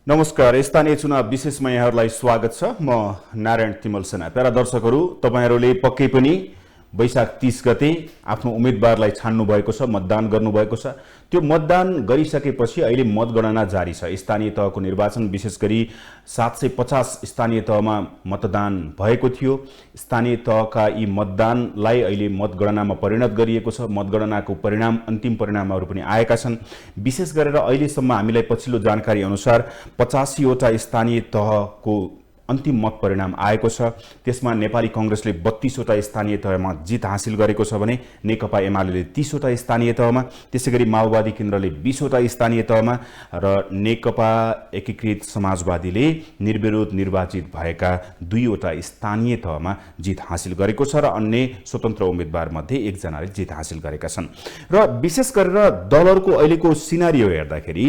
नमस्कार। स्थानीय चुनाव विशेषमा यहाँहरूलाई स्वागत छ। म नारायण तिमल सेना। प्यारा दर्शकहरू, तपाईहरूले पक्कै पनि वैशाख 30 गते आफ्नो उम्मेदवारलाई छान्नु भएको छ, मतदान गर्नुभएको छ। त्यो मतदान गरिसकेपछि अहिले मतगणना जारी छ। स्थानीय तहको निर्वाचन विशेष गरी 750 स्थानीय तहमा मतदान भएको थियो। स्थानीय तहका यी मतदानलाई अहिले मतगणनामा परिणत गरिएको छ। मतगणनाको परिणाम, अन्तिम परिणामहरू पनि आएका छन्। विशेष गरेर अहिलेसम्म हामीलाई पछिल्लो जानकारी अनुसार 85 वटा स्थानीय तहको अन्तिम मत परिणाम आएको छ। त्यसमा नेपाली कांग्रेसले 32 वटा स्थानीय तहमा जित हासिल गरेको छ भने नेकपा एमाले 30 वटा स्थानीय तहमा, त्यसैगरी माओवादी केन्द्रले 20 वटा स्थानीय तहमा र नेकपा एकीकृत समाजवादीले निर्विरोध निर्वाचित भएका 2 वटा स्थानीय तहमा जित हासिल गरेको छ र अन्य स्वतन्त्र उम्मेदवार मध्ये एकजनाले जित हासिल गरेका छन्। र विशेष गरेर दलहरूको अहिलेको सिनारियो हेर्दाखेरि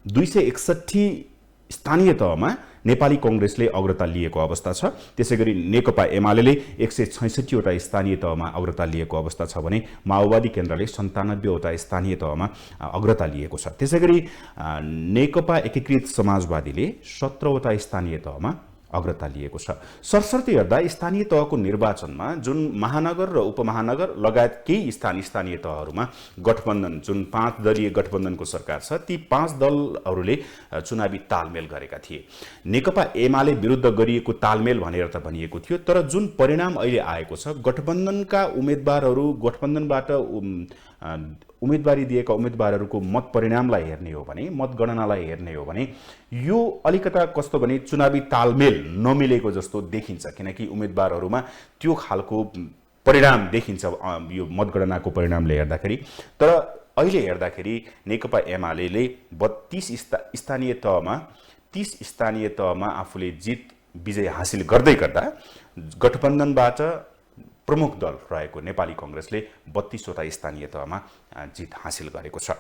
261 स्थानीय तहमा नेपाली कांग्रेसले अग्रता लिएको अवस्था छ। त्यसैगरी नेकपा एमाले 166 वटा स्थानीय तहमा अग्रता लिएको अवस्था छ भने माओवादी केन्द्रले 97 वटा स्थानीय तहमा अग्रता लिएको छ। त्यसैगरी नेकपा एकीकृत समाजवादीले 17 वटा स्थानीय तहमा अग्रता लिएको छ। सरसर्ती हेर्दा स्थानीय तहको निर्वाचनमा जुन महानगर र उपमहानगर लगायत केही स्थानीय तहहरूमा गठबन्धन, जुन 5 दलीय गठबन्धनको सरकार छ, ती 5 दलहरूले चुनावी तालमेल गरेका थिए। नेकपा एमाले विरुद्ध गरिएको तालमेल भनेर त भनिएको थियो, तर जुन परिणाम अहिले आएको छ, गठबन्धनका उम्मेदवारहरू, गठबन्धनबाट उम्मेदवारी दिएका उम्मेदवारहरूको मत परिणामलाई हेर्ने हो भने, मतगणनालाई हेर्ने हो भने यो अलिकता कस्तो भने चुनावी तालमेल नमिलेको जस्तो देखिन्छ। किनकि उम्मेदवारहरूमा त्यो खालको परिणाम देखिन्छ यो मतगणनाको परिणामले हेर्दाखेरि। तर अहिले हेर्दाखेरि नेकपा एमाले 32 स्थानीय तहमा 30 स्थानीय तहमा आफूले जित विजय हासिल गर्दै गर्दा गठबन्धनबाट प्रमुख दल रहेको नेपाली कांग्रेसले 32 वटा स्थानीय तहमा जित हासिल गरेको छ।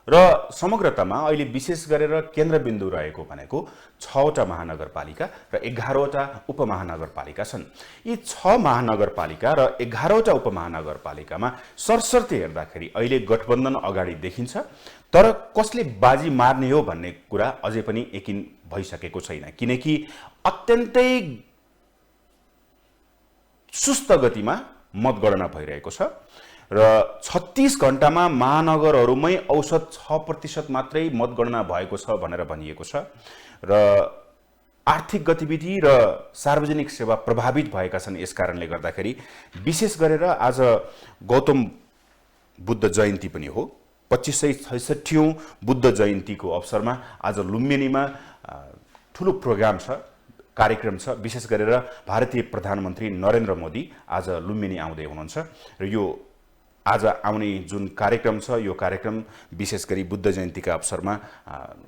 र समग्रतामा अहिले विशेष गरेर केन्द्रबिन्दु रहेको भनेको 6 वटा महानगरपालिका र 11 वटा उपमहानगरपालिका छन्। यी 6 महानगरपालिका र 11 वटा उपमहानगरपालिकामा सरसर्ती हेर्दाखेरि अहिले गठबन्धन अगाडि देखिन्छ, तर कसले बाजी मार्ने हो भन्ने कुरा अझै पनि यकिन भइसकेको छैन। किनकि अत्यन्तै सुस्त गतिमा मतगणना भइरहेको छ र 36 घण्टामा महानगरहरूमै औसत 6% मात्रै मतगणना भएको छ भनेर भनिएको छ। र आर्थिक गतिविधि र सार्वजनिक सेवा प्रभावित भएका छन्। यस कारणले गर्दाखेरि विशेष गरेर आज गौतम बुद्ध जयन्ती पनि हो। 2566औं बुद्ध जयन्तीको अवसरमा आज लुम्बिनीमा ठुलो प्रोग्राम छ, कार्यक्रम छ। विशेष गरेर भारतीय प्रधानमन्त्री नरेन्द्र मोदी आज लुम्बिनी आउँदै हुनुहुन्छ र यो आज आउने जुन कार्यक्रम छ, यो कार्यक्रम विशेष गरी बुद्ध जयन्तीका अवसरमा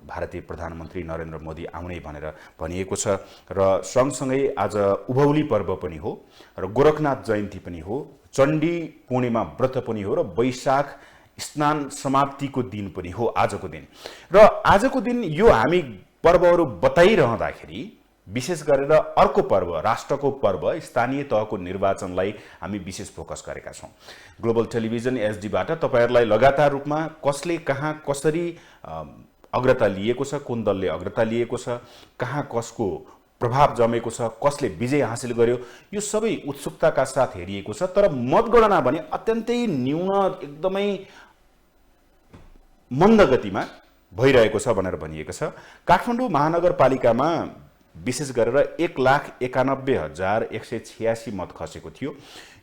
भारतीय प्रधानमन्त्री नरेन्द्र मोदी आउने भनेर भनिएको छ। र सँगसँगै आज उभौली पर्व पनि हो र गोरखनाथ जयन्ती पनि हो, चण्डी पूर्णिमा व्रत पनि हो र वैशाख स्नान समाप्तिको दिन पनि हो आजको दिन। र आजको दिन यो हामी पर्वहरू बताइरहँदाखेरि विशेष गरेर अर्को पर्व, राष्ट्रको पर्व स्थानीय तहको निर्वाचनलाई हामी विशेष फोकस गरेका छौँ। ग्लोबल टेलिभिजन एसडीबाट तपाईहरुलाई लगातार रूपमा कसले कहाँ कसरी अग्रता लिएको छ, कुन दलले अग्रता लिएको छ, कहाँ कसको प्रभाव जमेको छ, कसले विजय हासिल गर्यो, यो सबै उत्सुकताका साथ हेरिएको छ। तर मतगणना भने अत्यन्तै न्यून, एकदमै मन्द गतिमा भइरहेको छ भनेर भनिएको छ। काठमाडौँ महानगरपालिकामा विशेष गरेर 1,91,186 मत खसेको थियो।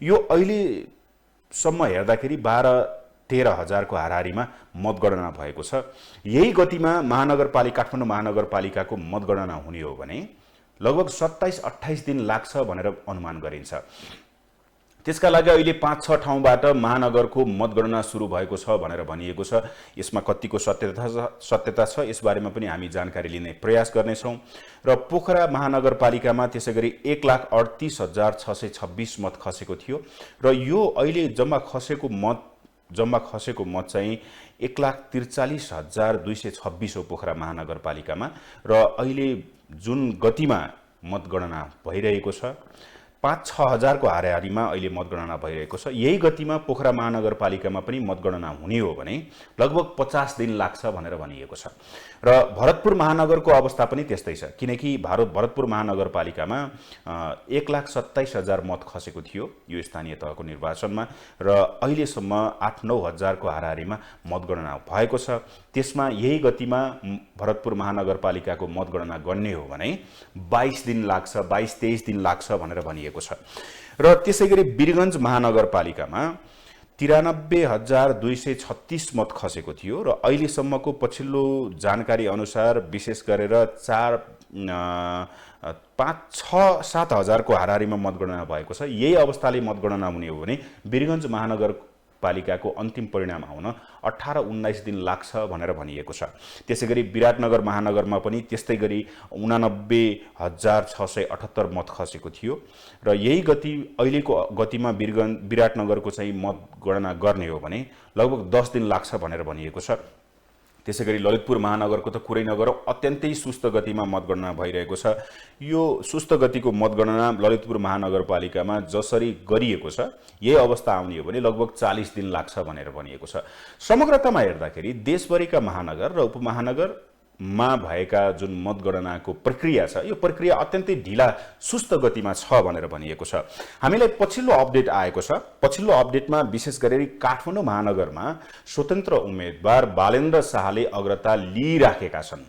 यो अहिलेसम्म हेर्दाखेरि 12-13 हजारको हाराहारीमा मतगणना भएको छ। यही गतिमा काठमाडौँ महानगरपालिकाको मतगणना हुने हो भने लगभग 27-28 दिन लाग्छ भनेर अनुमान गरिन्छ। त्यसका लागि अहिले 5-6 ठाउँबाट महानगरको मतगणना सुरु भएको छ भनेर भनिएको छ। यसमा कतिको सत्यता छ यसबारेमा पनि हामी जानकारी लिने प्रयास गर्नेछौँ। र पोखरा महानगरपालिकामा त्यसैगरी 1,38,626 मत खसेको थियो र यो अहिले जम्मा खसेको मत चाहिँ 1,43,226 हो पोखरा महानगरपालिकामा। र अहिले जुन गतिमा मतगणना भइरहेको छ 5-6 हजारको हाराहारीमा अहिले मतगणना भइरहेको छ। यही गतिमा पोखरा महानगरपालिकामा पनि मतगणना हुने हो भने लगभग 50 दिन लाग्छ भनेर भनिएको छ। र भरतपुर महानगरको अवस्था पनि त्यस्तै छ, किनकि भरतपुर महानगरपालिकामा 1,27,000 मत खसेको थियो यो स्थानीय तहको निर्वाचनमा र अहिलेसम्म 8-9 हजारको हाराहारीमा मतगणना भएको छ। त्यसमा यही गतिमा भरतपुर महानगरपालिकाको मतगणना गर्ने हो भने 22 दिन लाग्छ, 22-23 दिन लाग्छ भनेर भनिएको छ। र त्यसैगरी वीरगञ्ज महानगरपालिकामा 93,236 मत खसेको थियो र अहिलेसम्मको पछिल्लो जानकारी अनुसार विशेष गरेर 5-6-7 हजारको हाराहारीमा मतगणना भएको छ। यही अवस्थाले मतगणना हुने हो भने वीरगञ्ज महानगरपालिकाको अन्तिम परिणाम आउन 18-19 दिन लाग्छ भनेर भनिएको छ। त्यसैगरी विराटनगर महानगरमा पनि त्यस्तै गरी 89,678 मत खसेको थियो र यही गति अहिलेको गतिमा विराटनगरको चाहिँ मतगणना गर्ने हो भने लगभग 10 दिन लाग्छ भनेर भनिएको छ। त्यसैगरी ललितपुर महानगरको त कुरै नगरौँ, अत्यन्तै सुस्त गतिमा मतगणना भइरहेको छ। यो सुस्त गतिको मतगणना ललितपुर महानगरपालिकामा जसरी गरिएको छ यही अवस्था आउने हो भने लगभग 40 दिन लाग्छ भनेर भनिएको छ। समग्रतामा हेर्दाखेरि देशभरिका महानगर र उपमहानगरमा भएका जुन मतगणनाको प्रक्रिया छ यो प्रक्रिया अत्यन्तै ढिला सुस्त गतिमा छ भनेर भनिएको छ। हामीलाई पछिल्लो अपडेट आएको छ। पछिल्लो अपडेटमा विशेष गरी काठमाडौँ महानगरमा स्वतन्त्र उम्मेदवार बालेन्द्र शाहले अग्रता लिइराखेका छन्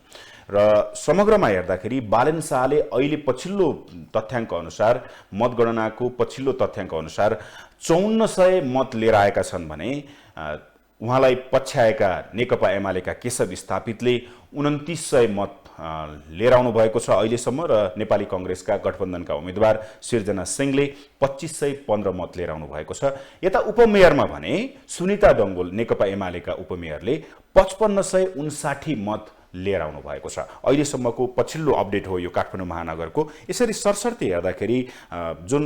र समग्रमा हेर्दाखेरि बालेन्द्र शाहले अहिले पछिल्लो तथ्याङ्क अनुसार मतगणनाको पछिल्लो तथ्याङ्क अनुसार 5400 मत लिएर आएका छन् भने उहाँलाई पछ्याएका नेकपा एमालेका केशव स्थापितले 2900 मत लिएर आउनु भएको छ अहिलेसम्म र नेपाली कांग्रेसका गठबन्धनका उम्मेदवार सिर्जना सिंहले 2515 मत लिएर आउनु भएको छ। यता उपमेयरमा भने सुनिता डंगोल नेकपा एमालेका उपमेयरले 5559 मत लिएर आउनु भएको छ। अहिलेसम्मको पछिल्लो अपडेट हो यो काठमाडौँ महानगरको। यसरी सरसर्ती हेर्दाखेरि जुन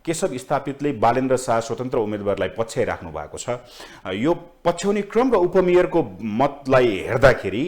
केशव स्थापितले बालेन्द्र शाह स्वतन्त्र उम्मेदवारलाई पछ्याइराख्नु भएको छ, यो पछ्याउने क्रम र उपमेयरको मतलाई हेर्दाखेरि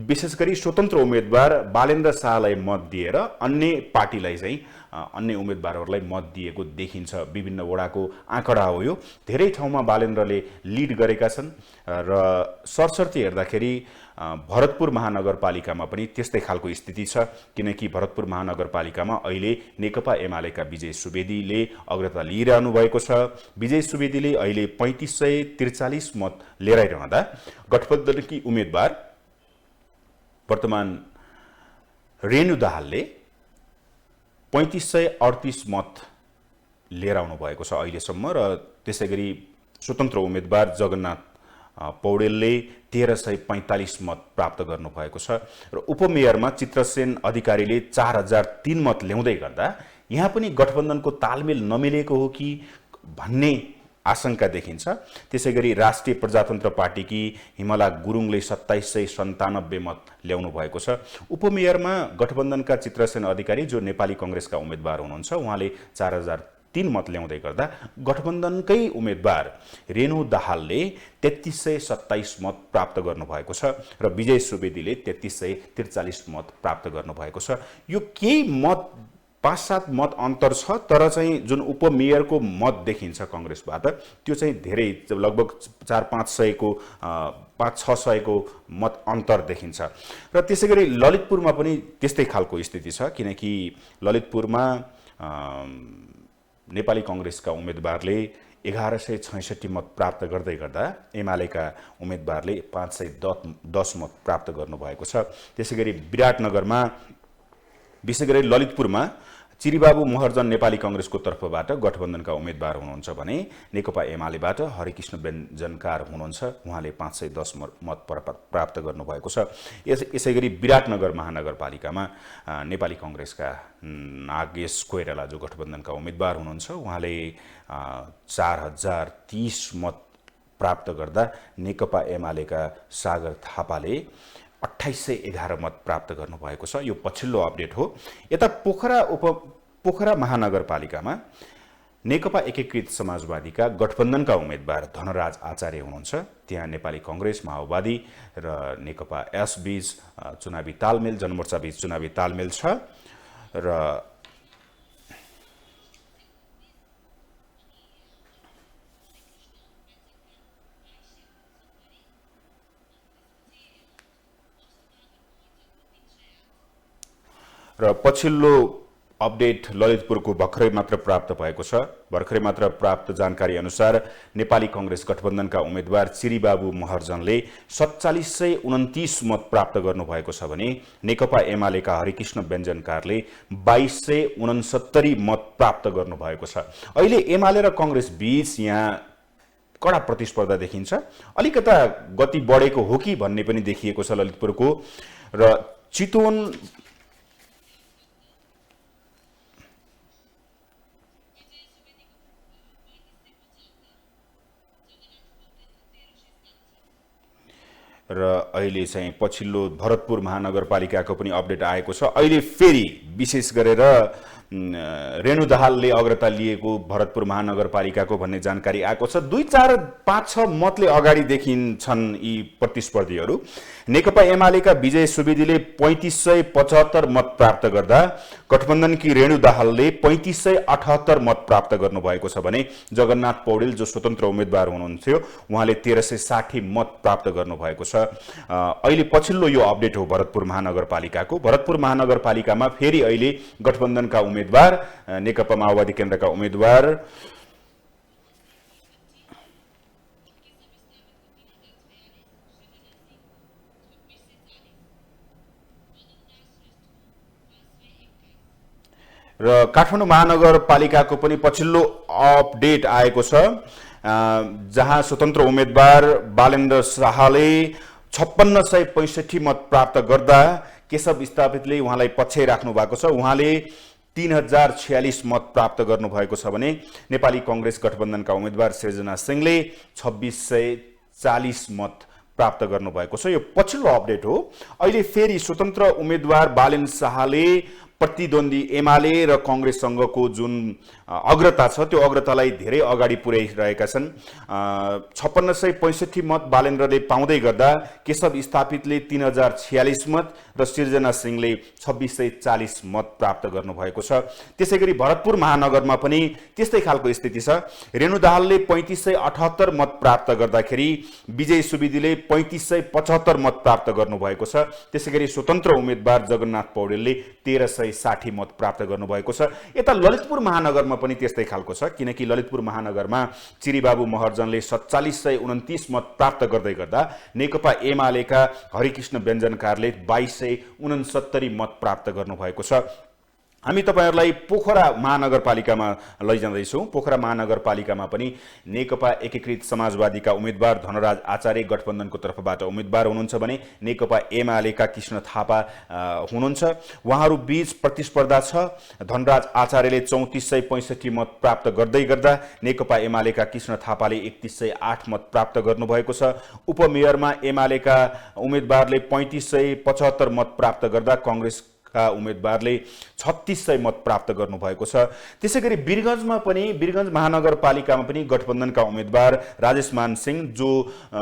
विशेष गरी स्वतन्त्र उम्मेदवार बालेन्द्र शाहलाई मत दिएर अन्य पार्टीलाई चाहिँ अन्य उम्मेदवारहरूलाई मत दिएको देखिन्छ। विभिन्न वडाको आँकडा हो यो। धेरै ठाउँमा बालेन्द्रले लिड गरेका छन् र सरसर्ती हेर्दाखेरि भरतपुर महानगरपालिकामा पनि त्यस्तै खालको स्थिति छ, किनकि भरतपुर महानगरपालिकामा अहिले नेकपा एमालेका विजय सुवेदीले अग्रता लिइरहनु भएको छ। विजय सुवेदीले अहिले 3543 मत लिएर आइरहँदा गठबन्धनकी उम्मेदवार वर्तमान रेणु दाहालले 3538 मत लिएर आउनु भएको छ अहिलेसम्म र त्यसैगरी स्वतन्त्र उम्मेदवार जगन्नाथ पौडेलले 1345 मत प्राप्त गर्नु भएको छ र उपमेयरमा चित्रसेन अधिकारीले 4003 मत ल्याउँदै गर्दा यहाँ पनि गठबन्धनको तालमेल नमिलेको हो कि भन्ने आशंका देखिन्छ। त्यसैगरी राष्ट्रिय प्रजातन्त्र पार्टीकी हिमला गुरुङले 2797 मत ल्याउनु भएको छ। उपमेयरमा गठबन्धनका चित्रसेन अधिकारी जो नेपाली कांग्रेसका उम्मेदवार हुनुहुन्छ उहाँले 4003 मत ल्याउँदै गर्दा गठबन्धनकै उम्मेदवार रेणु दाहालले 3327 मत प्राप्त गर्नुभएको छ र विजय सुवेदीले 3343 मत प्राप्त गर्नुभएको छ। यो केही मत 5-7 मत अन्तर छ, तर चाहिँ जुन उपमेयरको मत देखिन्छ कांग्रेसबाट त्यो चाहिँ धेरै लगभग 400-500 को 500-600 को मत अन्तर देखिन्छ। र त्यसैगरी ललितपुरमा पनि त्यस्तै खालको स्थिति छ, किनकि ललितपुरमा नेपाली कांग्रेसका उम्मेदवारले 1166 मत प्राप्त गर्दै गर्दा एमालेका उम्मेदवारले 510 मत प्राप्त गर्नुभएको छ। त्यसैगरी विराटनगरमा विशेष गरी ललितपुरमा चिरीबाबु महर्जन नेपाली कांग्रेसको तर्फबाट गठबन्धनका उम्मेदवार हुनुहुन्छ भने नेकपा एमालेबाट हरिकृष्ण व्यञ्जनकार हुनुहुन्छ, उहाँले 510 मत प्राप्त गर्नुभएको छ। यसैगरी विराटनगर महानगरपालिकामा नेपाली कांग्रेसका नागेश कोइराला जो गठबन्धनका उम्मेदवार हुनुहुन्छ उहाँले 4030 मत प्राप्त गर्दा नेकपा एमालेका सागर थापाले 2811 मत प्राप्त गर्नुभएको छ। यो पछिल्लो अपडेट हो। यता पोखरा महानगरपालिकामा नेकपा एकीकृत समाजवादीका गठबन्धनका उम्मेदवार धनराज आचार्य हुनुहुन्छ। त्यहाँ नेपाली कांग्रेस, माओवादी र नेकपा एस बीच चुनावी तालमेल, जनमोर्चा बीच चुनावी तालमेल छ। र पछिल्लो अपडेट ललितपुरको भर्खरै मात्र प्राप्त भएको छ। भर्खरै मात्र प्राप्त जानकारी अनुसार नेपाली कांग्रेस गठबन्धनका उम्मेद्वार चिरीबाबु महर्जनले 4729 मत प्राप्त गर्नुभएको छ भने नेकपा एमालेका हरिकृष्ण व्यञ्जनकारले 2269 मत प्राप्त गर्नुभएको छ। अहिले एमाले र कांग्रेस बीच यहाँ कडा प्रतिस्पर्धा देखिन्छ। अलिकता गति बढेको हो कि भन्ने पनि देखिएको छ ललितपुरको। र चितवन र अहिले चाहिँ पछिल्लो भरतपुर महानगरपालिकाको पनि अपडेट आएको छ। अहिले फेरि विशेष गरेर रेणु दाहालले अग्रता लिएको भरतपुर महानगरपालिकाको भन्ने जानकारी आएको छ। 2, 4, 5, 6 मतले अगाडि देखिन्छन् यी प्रतिस्पर्धीहरू। नेकपा एमालेका विजय सुवेदीले 3575 मत प्राप्त गर्दा गठबन्धनकी रेणु दाहालले 3578 मत प्राप्त गर्नुभएको छ भने जगन्नाथ पौडेल जो स्वतन्त्र उम्मेद्वार हुनुहुन्थ्यो उहाँले 1360 मत प्राप्त गर्नुभएको छ। अहिले पछिल्लो यो अपडेट हो भरतपुर महानगरपालिकाको। भरतपुर महानगरपालिकामा फेरि अहिले गठबन्धनका उम्मेद्वार नेकपा माओवादी केन्द्रका उम्मेद्वार र काठमाडौँ महानगरपालिकाको पनि पछिल्लो अपडेट आएको छ, जहाँ स्वतन्त्र उम्मेद्वार बालेन्द्र शाहले 5665 मत प्राप्त गर्दा केशव स्थापितले उहाँलाई पछ्याइराख्नु भएको छ। उहाँले 3046 मत प्राप्त गर्नुभएको छ भने नेपाली कांग्रेस गठबन्धनका उम्मेद्वार सृजना सिंहले 2640 मत प्राप्त गर्नुभएको छ। यो पछिल्लो अपडेट हो। अहिले फेरि स्वतन्त्र उम्मेद्वार बालेन्द्र शाहले प्रतिद्वन्दी एमाले र कांग्रेससँगको जुन अग्रता छ त्यो अग्रतालाई धेरै अगाडि पुर्याइरहेका छन्। 5665 मत बालेन्द्रले पाउँदै गर्दा केशव स्थापितले 3046 मत र सृजना सिंहले 2640 मत प्राप्त गर्नुभएको छ। त्यसैगरी भरतपुर महानगरमा पनि त्यस्तै खालको स्थिति छ। रेणु दाहालले 3578 मत प्राप्त गर्दाखेरि विजय सुवेदीले 3575 मत प्राप्त गर्नुभएको छ। त्यसैगरी स्वतन्त्र उम्मेद्वार जगन्नाथ पौडेलले 1360 मत प्राप्त गर्नुभएको छ। यता ललितपुर महानगरमा पनि त्यस्तै खालको छ, किनकि ललितपुर महानगरमा चिरीबाबु महर्जनले 4729 मत प्राप्त गर्दै गर्दा नेकपा एमालेका हरिकृष्ण व्यञ्जनकारले 2269 मत प्राप्त गर्नुभएको छ। हामी तपाईहरुलाई पोखरा महानगरपालिकामा लैजाँदैछौँ। पोखरा महानगरपालिकामा पनि नेकपा एकीकृत समाजवादीका उम्मेद्वार धनराज आचार्य गठबन्धनको तर्फबाट उम्मेद्वार हुनुहुन्छ भने नेकपा एमालेका कृष्ण थापा हुनुहुन्छ। उहाँहरू बीच प्रतिस्पर्धा छ। धनराज आचार्यले 3465 मत प्राप्त गर्दै गर्दा नेकपा एमालेका कृष्ण थापाले 3108 मत प्राप्त गर्नुभएको छ। उपमेयरमा एमालेका उम्मेद्वारले 3575 मत प्राप्त गर्दा कांग्रेस का उम्मेद्वारले 3600 मत प्राप्त गर्नुभएको छ। त्यसैगरी वीरगञ्जमा पनि वीरगञ्ज महानगरपालिकामा पनि गठबन्धनका उम्मेद्वार राजेश मान सिंह जो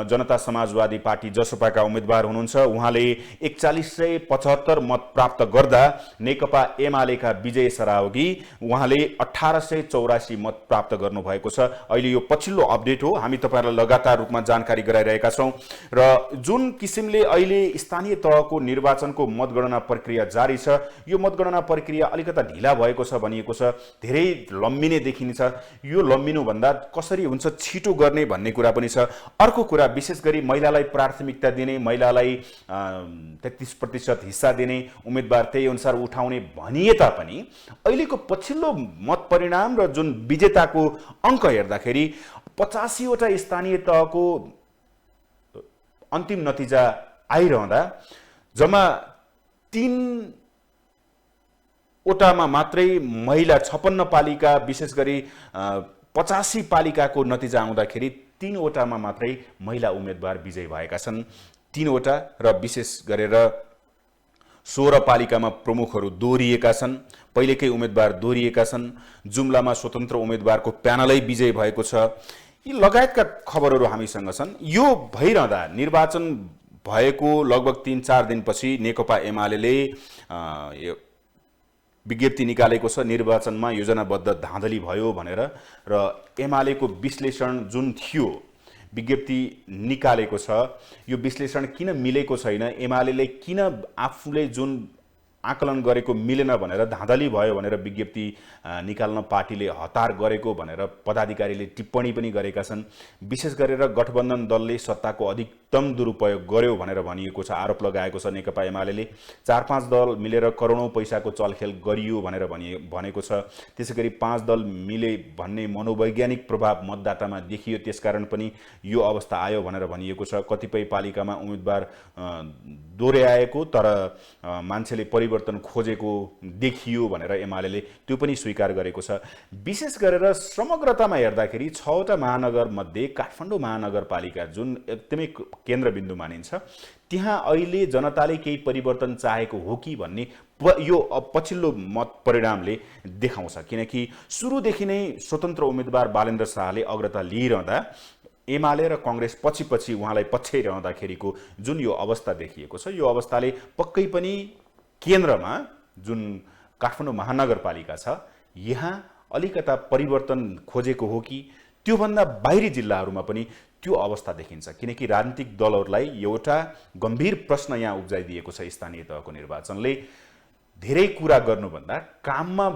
जनता समाजवादी पार्टी जसपाका उम्मेद्वार हुनुहुन्छ उहाँले 4175 मत प्राप्त गर्दा नेकपा एमालेका विजय सरावगी उहाँले 1884 मत प्राप्त गर्नुभएको छ। अहिले यो पछिल्लो अपडेट हो। हामी तपाईहरुलाई लगातार रूपमा जानकारी गराइरहेका छौं र जुन किसिमले अहिले स्थानीय तहको निर्वाचनको मतगणना प्रक्रिया जारी छ, यो मतगणना प्रक्रिया अलिकता ढिला भएको छ भनिएको छ, धेरै लम्बिने देखिन्छ। यो लम्बिनु भन्दा कसरी हुन्छ छिटो गर्ने भन्ने कुरा पनि छ। अर्को कुरा विशेष गरी महिलालाई प्राथमिकता दिने, महिलालाई 33% हिस्सा दिने, उम्मेदवार त्यही अनुसार उठाउने भनिए तापनि अहिलेको पछिल्लो मत परिणाम र जुन विजेताको अंक हेर्दाखेरि 85 वटा स्थानीय तहको अन्तिम नतिजा आइरहँदा जम्मा 3 ओटामा मात्रै महिला 56 पालिका विशेष गरी 85 पालिकाको नतिजा आउँदाखेरि 3 ओटामा मात्रै महिला उम्मेदवार विजयी भएका छन्। 3 ओटा र विशेष गरेर 16 पालिकामा प्रमुखहरू दोहोरिएका छन्, पहिलेकै उम्मेदवार दोहोरिएका छन्। जुम्लामा स्वतन्त्र उम्मेदवारको प्यानलै विजयी भएको छ। यी लगायतका खबरहरू हामीसँग छन्। यो भइरहँदा निर्वाचन भएको लगभग 3-4 दिनपछि नेकपा एमालेले विज्ञप्ति निकालेको छ निर्वाचनमा योजनाबद्ध धाँधली भयो भनेर र एमालेको विश्लेषण जुन थियो विज्ञप्ति निकालेको छ यो विश्लेषण किन मिलेको छैन एमालेले किन आफूले जुन आकलन गरेको मिलेन भनेर धाँधली भयो भनेर विज्ञप्ति निकाल्न पार्टीले हतार गरेको भनेर पदाधिकारीले टिप्पणी पनि गरेका छन् विशेष गरेर गठबन्धन दलले सत्ताको अधिकतम दुरुपयोग गर्यो भनेर भनिएको छ आरोप लगाएको छ नेकपा एमालेले 4-5 दल मिलेर करोडौं पैसाको चलखेल गरियो भनेर भनेको छ त्यसैगरी 5 दल मिले भन्ने मनोवैज्ञानिक प्रभाव मतदातामा देखियो त्यसकारण पनि यो अवस्था आयो भनेर भनिएको छ कतिपय पालिकामा उम्मेदवार दोहोर्याएको तर मान्छेले परिवर्तन खोजेको देखियो भनेर एमालेले त्यो पनि स्वीकार गरेको छ विशेष गरेर समग्रतामा हेर्दाखेरि 6 वटा महानगर मध्ये काठमाडौँ महानगरपालिका जुन एकदमै केन्द्रबिन्दु मानिन्छ त्यहाँ अहिले जनताले केही परिवर्तन चाहेको हो कि भन्ने यो पछिल्लो मत परिणामले देखाउँछ किनकि सुरुदेखि नै स्वतन्त्र उम्मेदवार बालेन्द्र शाहले अग्रता लिइरहँदा एमाले र कांग्रेस पछि उहाँलाई पछ्याइरहँदाखेरिको जुन यो अवस्था देखिएको छ यो अवस्थाले पक्कै पनि केन्द्रमा जुन काठमाडौँ महानगरपालिका छ यहाँ अलिकता परिवर्तन खोजेको हो कि त्योभन्दा बाहिरी जिल्लाहरूमा पनि त्यो अवस्था देखिन्छ किनकि राजनीतिक दलहरूलाई एउटा गम्भीर प्रश्न यहाँ उब्जाइदिएको छ स्थानीय तहको निर्वाचनले धेरै कुरा गर्नुभन्दा काममा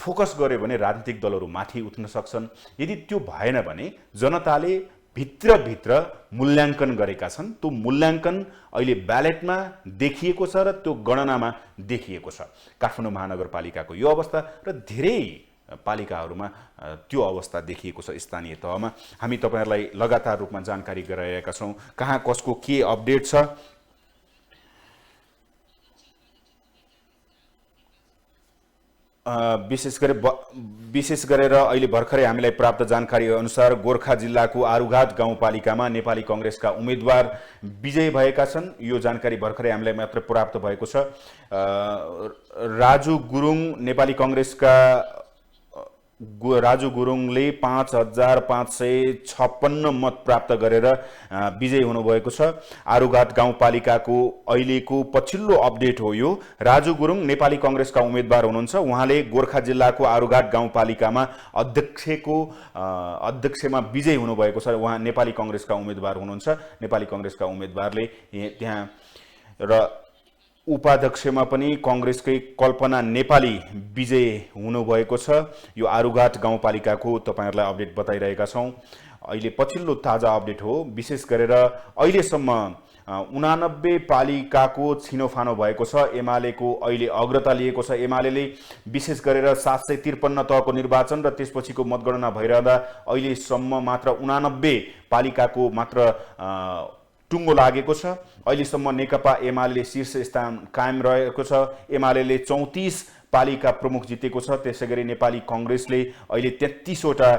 फोकस गर्यो भने राजनीतिक दलहरू माथि उठ्न सक्छन् यदि त्यो भएन भने जनताले भित्र मूल्याङ्कन गरेका छन् त्यो मूल्याङ्कन अहिले ब्यालेटमा देखिएको छ र त्यो गणनामा देखिएको छ काठमाडौँ महानगरपालिकाको यो अवस्था र धेरै पालिकाहरूमा त्यो अवस्था देखिएको छ स्थानीय तहमा हामी तपाईहरुलाई लगातार रूपमा जानकारी गराइरहेका छौं कहाँ कसको के अपडेट छ विशेष गरेर अहिले भर्खरै हामीलाई प्राप्त जानकारी अनुसार गोरखा जिल्लाको आरुघाट गाउँपालिकामा नेपाली कांग्रेसका उम्मेदवार विजयी भएका छन् यो जानकारी भर्खरै हामीलाई मात्र प्राप्त भएको छ राजु गुरुङ नेपाली कांग्रेसका राजु गुरुङले 5556 मत प्राप्त गरेर विजयी हुनुभएको छ आरुघाट गाउँपालिकाको अहिलेको पछिल्लो अपडेट हो यो राजु गुरुङ नेपाली कांग्रेसका उम्मेदवार हुनुहुन्छ उहाँले गोरखा जिल्लाको आरुघाट गाउँपालिकामा अध्यक्षमा विजयी हुनुभएको छ उहाँ नेपाली कांग्रेसका उम्मेदवार हुनुहुन्छ नेपाली कांग्रेसका उम्मेदवारले त्यहाँ र उपाध्यक्षमा पनि कांग्रेसकै कल्पना नेपाली विजय हुनुभएको छ यो आरुघाट गाउँपालिकाको तपाईहरुलाई अपडेट बताइरहेका छौं अहिले पछिल्लो ताजा अपडेट हो विशेष गरेर अहिलेसम्म 89 पालिकाको छिनोफानो भएको छ एमालेको अहिले अग्रता लिएको छ एमालेले विशेष गरेर 753 तहको निर्वाचन र त्यसपछिको मतगणना भइरहँदा अहिलेसम्म मात्र 89 पालिकाको मात्र टुङ्गो लागेको छ अहिलेसम्म नेकपा एमाले शीर्ष स्थान कायम रहेको छ एमालेले 34 पालिका प्रमुख जितेको छ त्यसैगरी नेपाली कांग्रेसले अहिले 33 वटा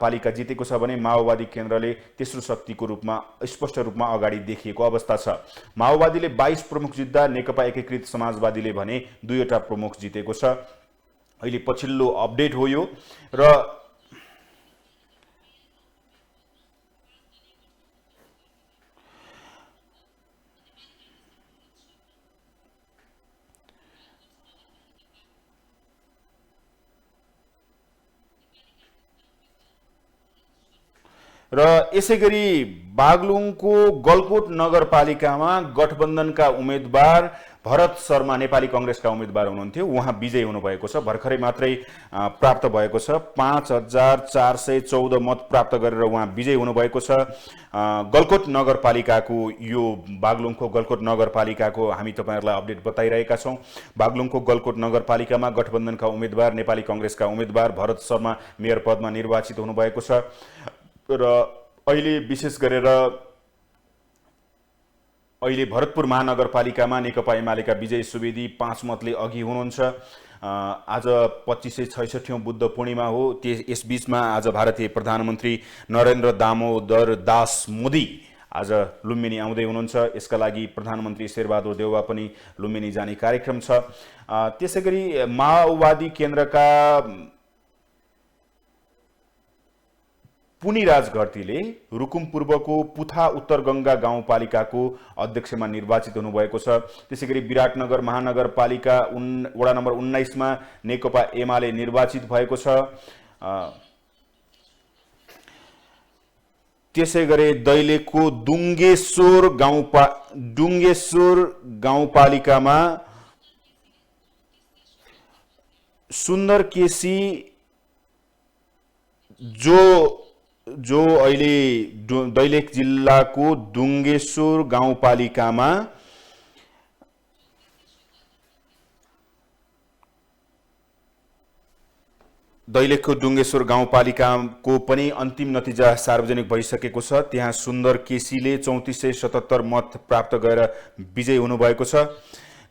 पालिका जितेको छ भने माओवादी केन्द्रले तेस्रो शक्तिको रूपमा स्पष्ट रूपमा अगाडि देखिएको अवस्था छ माओवादीले 22 प्रमुख जित्दा नेकपा एकीकृत समाजवादीले भने 2 वटा प्रमुख जितेको छ अहिले पछिल्लो अपडेट हो यो र यसैगरी बागलुङको गलकोट नगरपालिकामा गठबन्धनका उम्मेदवार भरत शर्मा नेपाली कांग्रेसका उम्मेदवार हुनुहुन्थ्यो उहाँ विजयी हुनुभएको छ भर्खरै मात्रै प्राप्त भएको छ 5414 मत प्राप्त गरेर उहाँ विजयी हुनुभएको छ गलकोट नगरपालिकाको यो बागलुङको गलकोट नगरपालिकाको हामी तपाईहरुलाई अपडेट बताइरहेका छौं बागलुङको गलकोट नगरपालिकामा गठबन्धनका उम्मेदवार नेपाली कांग्रेसका उम्मेदवार भरत शर्मा मेयर पदमा निर्वाचित हुनुभएको छ र अहिले विशेष गरेर अहिले भरतपुर महानगरपालिकामा नेकपा एमालेका विजय सुवेदी 5 मतले अघि हुनुहुन्छ आज 2566औं बुद्ध पूर्णिमा हो यस बीचमा आज भारतीय प्रधानमन्त्री नरेन्द्र दामोदर दास मोदी आज लुम्बिनी आउँदै हुनुहुन्छ यसका लागि प्रधानमन्त्री शेरबहादुर देउवा पनि लुम्बिनी जाने कार्यक्रम छ त्यसैगरी माओवादी केन्द्रका पुनिराज घरतीले रुकुम पूर्वको पुथा उत्तर गंगा गाउँपालिकाको अध्यक्षमा निर्वाचित हुनुभएको छ। त्यसैगरी विराटनगर महानगरपालिका वडा नम्बर 19 मा नेकपा एमाले निर्वाचित भएको छ। त्यसैगरी दैलेखको डुङ्गेश्वर गाउँपालिकामा सुन्दर केसी जो अहिले दैलेख जिल्लाको डुङ्गेश्वर गाउँपालिकामा दैलेखको डुङ्गेश्वर गाउँपालिकाको पनि अन्तिम नतिजा सार्वजनिक भइसकेको छ। त्यहाँ सुन्दर केसीले 3477 मत प्राप्त गरेर विजयी हुनुभएको छ।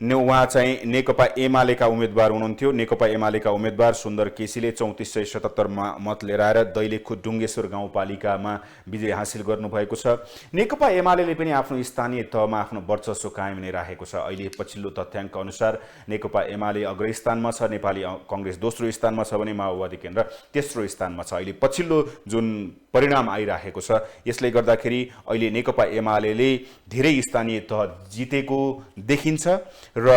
उहाँ चाहिँ नेकपा एमालेका उम्मेदवार हुनुहुन्थ्यो। नेकपा एमालेका उम्मेदवार सुन्दर केसीले 3477 मत लिएर आएर दैलेखको डुङ्गेश्वर गाउँपालिकामा विजय हासिल गर्नुभएको छ। नेकपा एमालेले पनि आफ्नो स्थानीय तहमा आफ्नो वर्चस्व कायम नै राखेको छ। अहिले पछिल्लो तथ्याङ्क अनुसार नेकपा एमाले अग्रस्थानमा छ, नेपाली कांग्रेस दोस्रो स्थानमा छ भने माओवादी केन्द्र तेस्रो स्थानमा छ। अहिले पछिल्लो जुन परिणाम आइराखेको छ, यसले गर्दाखेरि अहिले नेकपा एमालेले धेरै स्थानीय तह जितेको देखिन्छ र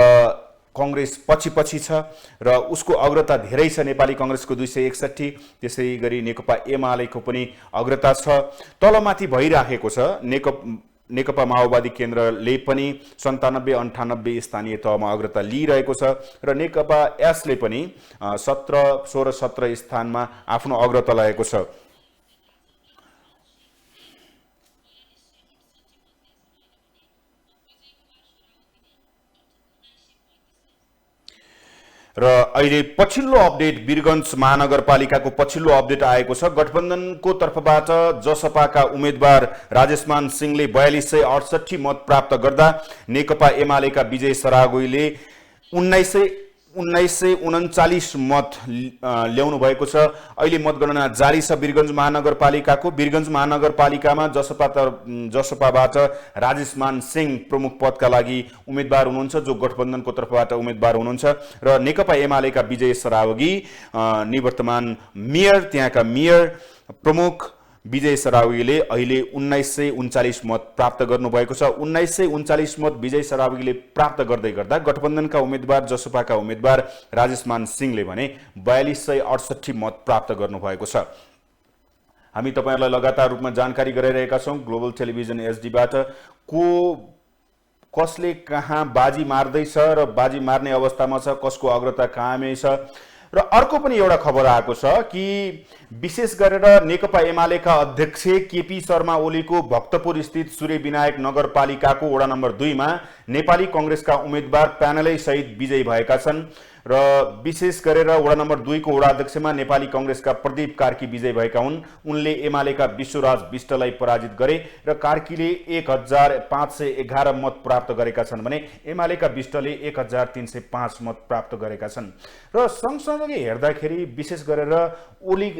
कांग्रेस पछि छ र उसको अग्रता धेरै छ। नेपाली कांग्रेसको 261, त्यसैगरी नेकपा एमालेको पनि अग्रता छ। तलमाथि भइराखेको छ। नेकपा माओवादी केन्द्रले पनि 97-98 स्थानीय तहमा अग्रता लिइरहेको छ र नेकपा एसले पनि 16-17 स्थानमा आफ्नो अग्रता लागेको छ। र अहिले पछिल्लो अपडेट वीरगञ्ज महानगरपालिकाको पछिल्लो अपडेट आएको छ। गठबन्धनको तर्फबाट जसपाका उम्मेदवार राजेशमान सिंहले 4268 मत प्राप्त गर्दा नेकपा एमालेका विजय सरागोईले 1939 मत ल्याउनु भएको छ। अहिले मतगणना जारी छ वीरगञ्ज महानगरपालिकाको। वीरगञ्ज महानगरपालिकामा जसपाबाट राजेशमान सिंह प्रमुख पदका लागि उम्मेदवार हुनुहुन्छ, जो गठबन्धनको तर्फबाट उम्मेदवार हुनुहुन्छ र नेकपा एमालेका विजय सरावगी निवर्तमान मेयर, त्यहाँका मेयर प्रमुख विजय सरावगीले अहिले 1939 मत प्राप्त गर्नुभएको छ। 1939 मत विजय सरावगीले प्राप्त गर्दै गर्दा गठबन्धनका उम्मेदवार जसपाका उम्मेदवार राजेशमान सिंहले भने 4268 मत प्राप्त गर्नुभएको छ। हामी तपाईहरुलाई लगातार रूपमा जानकारी गराइरहेका छौं ग्लोबल टेलिभिजन एचडीबाट कसले कहाँ बाजी मार्दैछ र बाजी मार्ने अवस्थामा छ, कसको अग्रता कायमै छ। र अर्को पनि एउटा खबर आएको छ कि विशेष गरेर नेकपा एमालेका अध्यक्ष केपी शर्मा ओलीको भक्तपुर स्थित सूर्य विनायक नगरपालिकाको वडा नम्बर 2 मा नेपाली कांग्रेसका उम्मेदवार प्यानलै सहित विजयी भएका छन् र विशेष गरेर वडा नम्बर 2 को वडा अध्यक्षमा नेपाली कांग्रेसका प्रदीप कार्की विजयी भएका हुन्। उनले एमालेका विश्वराज विष्टलाई पराजित गरे र कार्कीले 1511 मत प्राप्त गरेका छन् भने एमालेका विष्टले 1305 मत प्राप्त गरेका छन्। र सँगसँगै हेर्दाखेरि विशेष गरेर ओली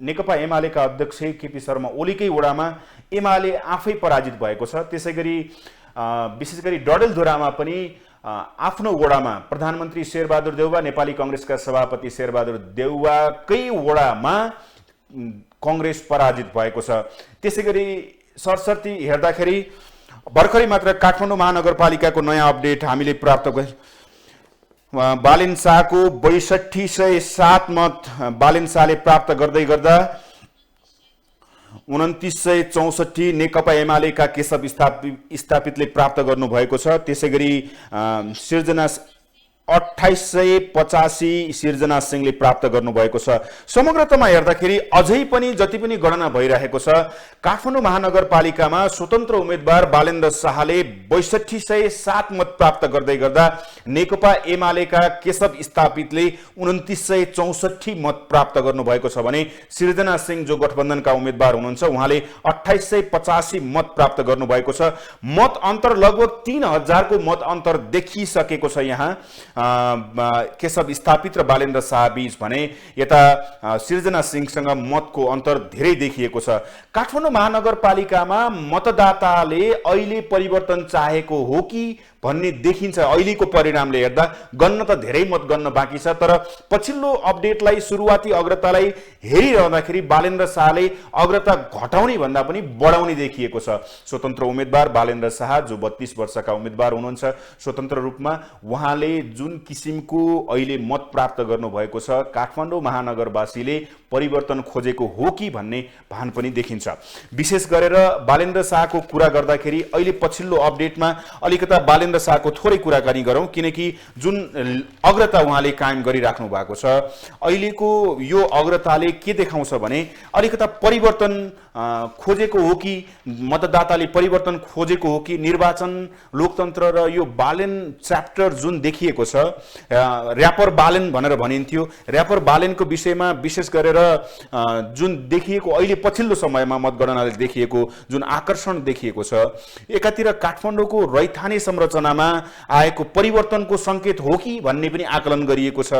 नेकपा एमालेका अध्यक्ष केपी शर्मा ओलीकै वडामा एमाले आफै पराजित भएको छ। त्यसैगरी विशेष गरी डडेलधुरामा पनि आफ्नो वडामा प्रधानमन्त्री शेरबहादुर देउवा, नेपाली कांग्रेसका सभापति शेरबहादुर देउवाकै वडामा कांग्रेस पराजित भएको छ। त्यसैगरी सरसर्ती हेर्दाखेरि भर्खरै मात्र काठमाडौँ महानगरपालिकाको नयाँ अपडेट हामीले प्राप्त गरे। बालिन शाहको 6207 मत बालिन शाहले प्राप्त गर्दै गर्दा 2964 नेकपा एमालेका केशव स्थापितले प्राप्त गर्नुभएको छ। त्यसैगरी सिर्जना 2885 सिर्जना सिंहले प्राप्त गर्नुभएको छ। समग्रतामा हेर्दाखेरि अझै पनि जति पनि गणना भइरहेको छ, काठमाडौँ महानगरपालिकामा स्वतन्त्र उम्मेदवार बालेन्द्र शाहले 6207 मत प्राप्त गर्दै गर्दा नेकपा एमालेका केशव स्थापितले 2964 मत प्राप्त गर्नुभएको छ भने सिर्जना सिंह जो गठबन्धनका उम्मेदवार हुनुहुन्छ उहाँले 2885 मत प्राप्त गर्नुभएको छ। मत अन्तर लगभग 3000 को मत अन्तर देखिसकेको छ। यहाँ केशव स्थापित र बालेन्द्र शाह बीच भने यता सिर्जना सिंहसँग मतको अन्तर धेरै देखिएको छ। काठमाडौँ महानगरपालिकामा मतदाताले अहिले परिवर्तन चाहेको हो कि भन्ने देखिन्छ। अहिलेको परिणामले हेर्दा गन्न त धेरै मत गन्न बाँकी छ, तर पछिल्लो अपडेटलाई सुरुवाती अग्रतालाई हेरिरहँदाखेरि बालेन्द्र शाहले अग्रता घटाउने भन्दा पनि बढाउने देखिएको छ। स्वतन्त्र उम्मेदवार बालेन्द्र शाह जो 32 वर्षका उम्मेदवार हुनुहुन्छ, स्वतन्त्र रूपमा उहाँले जुन किसिमको अहिले मत प्राप्त गर्नुभएको छ, काठमाडौँ महानगरवासीले परिवर्तन खोजेको हो कि भन्ने भान पनि देखिन्छ। विशेष गरेर बालेन्द्र शाहको कुरा गर्दाखेरि अहिले पछिल्लो अपडेटमा अलिकता बालेन्द्र शाहको थोरै कुराकानी गरौँ, किनकि जुन अग्रता उहाँले कायम गरिराख्नु भएको छ, अहिलेको यो अग्रताले के देखाउँछ भने अलिकता परिवर्तन खोजेको हो कि मतदाताले परिवर्तन खोजेको हो कि निर्वाचन लोकतन्त्र र यो बालेन च्याप्टर जुन देखिएको छ, र्यापर बालेन भनेर भनिन्थ्यो, र्यापर बालेनको विषयमा विशेष गरेर जुन देखिएको अहिले पछिल्लो समयमा मतगणनाले देखिएको जुन आकर्षण देखिएको छ, एकातिर काठमाडौँको रैथाने संरचनामा आएको परिवर्तनको संकेत हो कि भन्ने पनि आकलन गरिएको छ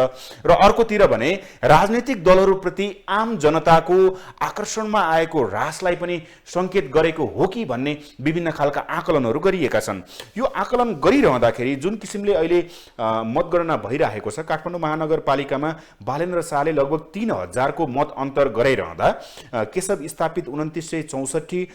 र अर्कोतिर भने राजनीतिक दलहरूप्रति आम जनताको आकर्षणमा आएको ह्रासलाई पनि संकेत गरेको हो कि भन्ने विभिन्न खालका आकलनहरू गरिएका छन्। यो आकलन गरिरहँदाखेरि जुन किसिमले अहिले मतगणना भइरहेको छ, काठमाडौँ महानगरपालिकामा बालेन्द्र शाहले लगभग 3000 को मत अन्तर गराइरहँदा केशव स्थापित 2964,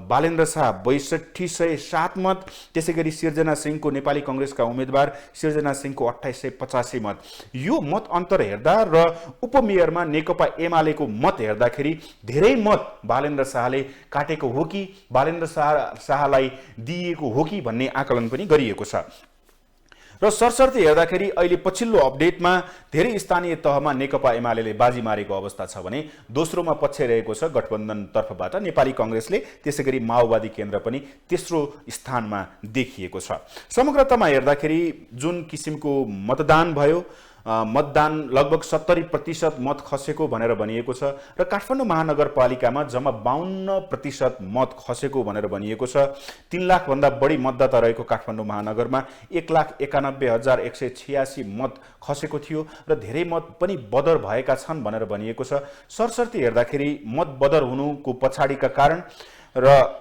बालेन्द्र शाह 6207 मत, त्यसैगरी सिर्जना सिंहको नेपाली कांग्रेसका उम्मेदवार सिर्जना सिंहको 2885 मत। यो मत अन्तर हेर्दा र उपमेयरमा नेकपा एमालेको मत हेर्दाखेरि धेरै मत बालेन्द्र शाहले काटेको हो कि बालेन्द्र शाहलाई दिइएको हो कि भन्ने आकलन पनि गरिएको छ। र सरसर्ती हेर्दाखेरि अहिले पछिल्लो अपडेटमा धेरै स्थानीय तहमा नेकपा एमालेले बाजी मारेको अवस्था छ भने दोस्रोमा पछ्याइरहेको छ गठबन्धन तर्फबाट नेपाली कांग्रेसले, त्यसैगरी माओवादी केन्द्र पनि तेस्रो स्थानमा देखिएको छ। समग्रतामा हेर्दाखेरि जुन किसिमको मतदान भयो, मतदान लगभग 70% मत खसेको भनेर भनिएको छ र काठमाडौँ महानगरपालिकामा जम्मा 52% मत खसेको भनेर भनिएको छ। 3 लाख भन्दा बढी मतदाता रहेको काठमाडौँ महानगरमा 1,91,186 मत खसेको थियो र धेरै मत पनि बदर भएका छन् भनेर भनिएको छ। सरसर्ती हेर्दाखेरि मत बदर हुनुको पछाडिका कारण र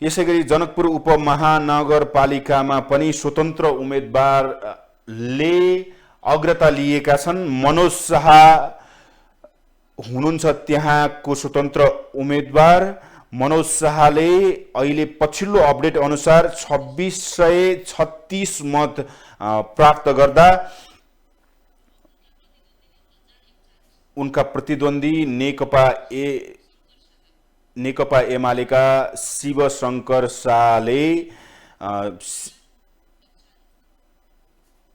यसैगरी जनकपुर उपमहानगरपालिकामा पनि स्वतन्त्र उम्मेदवारले अग्रता लिएका छन्। मनोज शाह हुनुहुन्छ त्यहाँको स्वतन्त्र उम्मेदवार। मनोज शाहले अहिले पछिल्लो अपडेट अनुसार 2636 मत प्राप्त गर्दा उनका प्रतिद्वन्दी नेकपा एमालेका शिवशंकर शाहले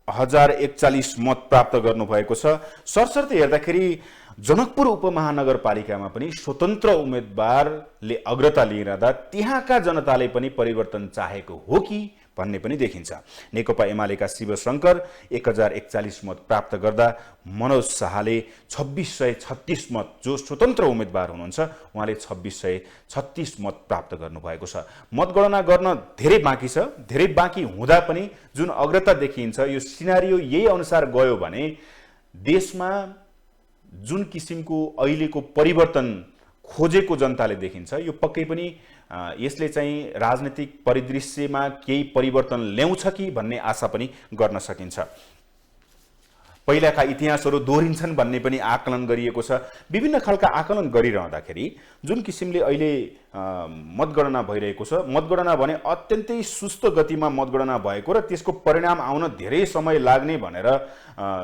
1041 मत प्राप्त गर्नुभएको छ। सरसर्ती हेर्दाखेरि जनकपुर उपमहानगरपालिकामा पनि स्वतन्त्र उम्मेदवारले अग्रता लिइरहँदा त्यहाँका जनताले पनि परिवर्तन चाहेको हो कि भन्ने पनि देखिन्छ। नेकपा एमालेका शिवशंकर 1041 मत प्राप्त गर्दा मनोज शाहले 2636 मत, जो स्वतन्त्र उम्मेदवार हुनुहुन्छ उहाँले 2636 मत प्राप्त गर्नुभएको छ। मतगणना गर्न धेरै बाँकी छ। धेरै बाँकी हुँदा पनि जुन अग्रता देखिन्छ, यो सिनारियो यही अनुसार गयो भने देशमा जुन किसिमको अहिलेको परिवर्तन खोजेको जनताले देखिन्छ, यो पक्कै पनि यसले चाहिँ राजनीतिक परिदृश्यमा केही परिवर्तन ल्याउँछ कि भन्ने आशा पनि गर्न सकिन्छ। पहिलाका इतिहासहरू दोहोरिन्छन् भन्ने पनि आकलन गरिएको छ। विभिन्न खालका आकलन गरिरहँदाखेरि जुन किसिमले अहिले मतगणना भइरहेको छ, मतगणना भने अत्यन्तै सुस्त गतिमा मतगणना भएको र त्यसको परिणाम आउन धेरै समय लाग्ने भनेर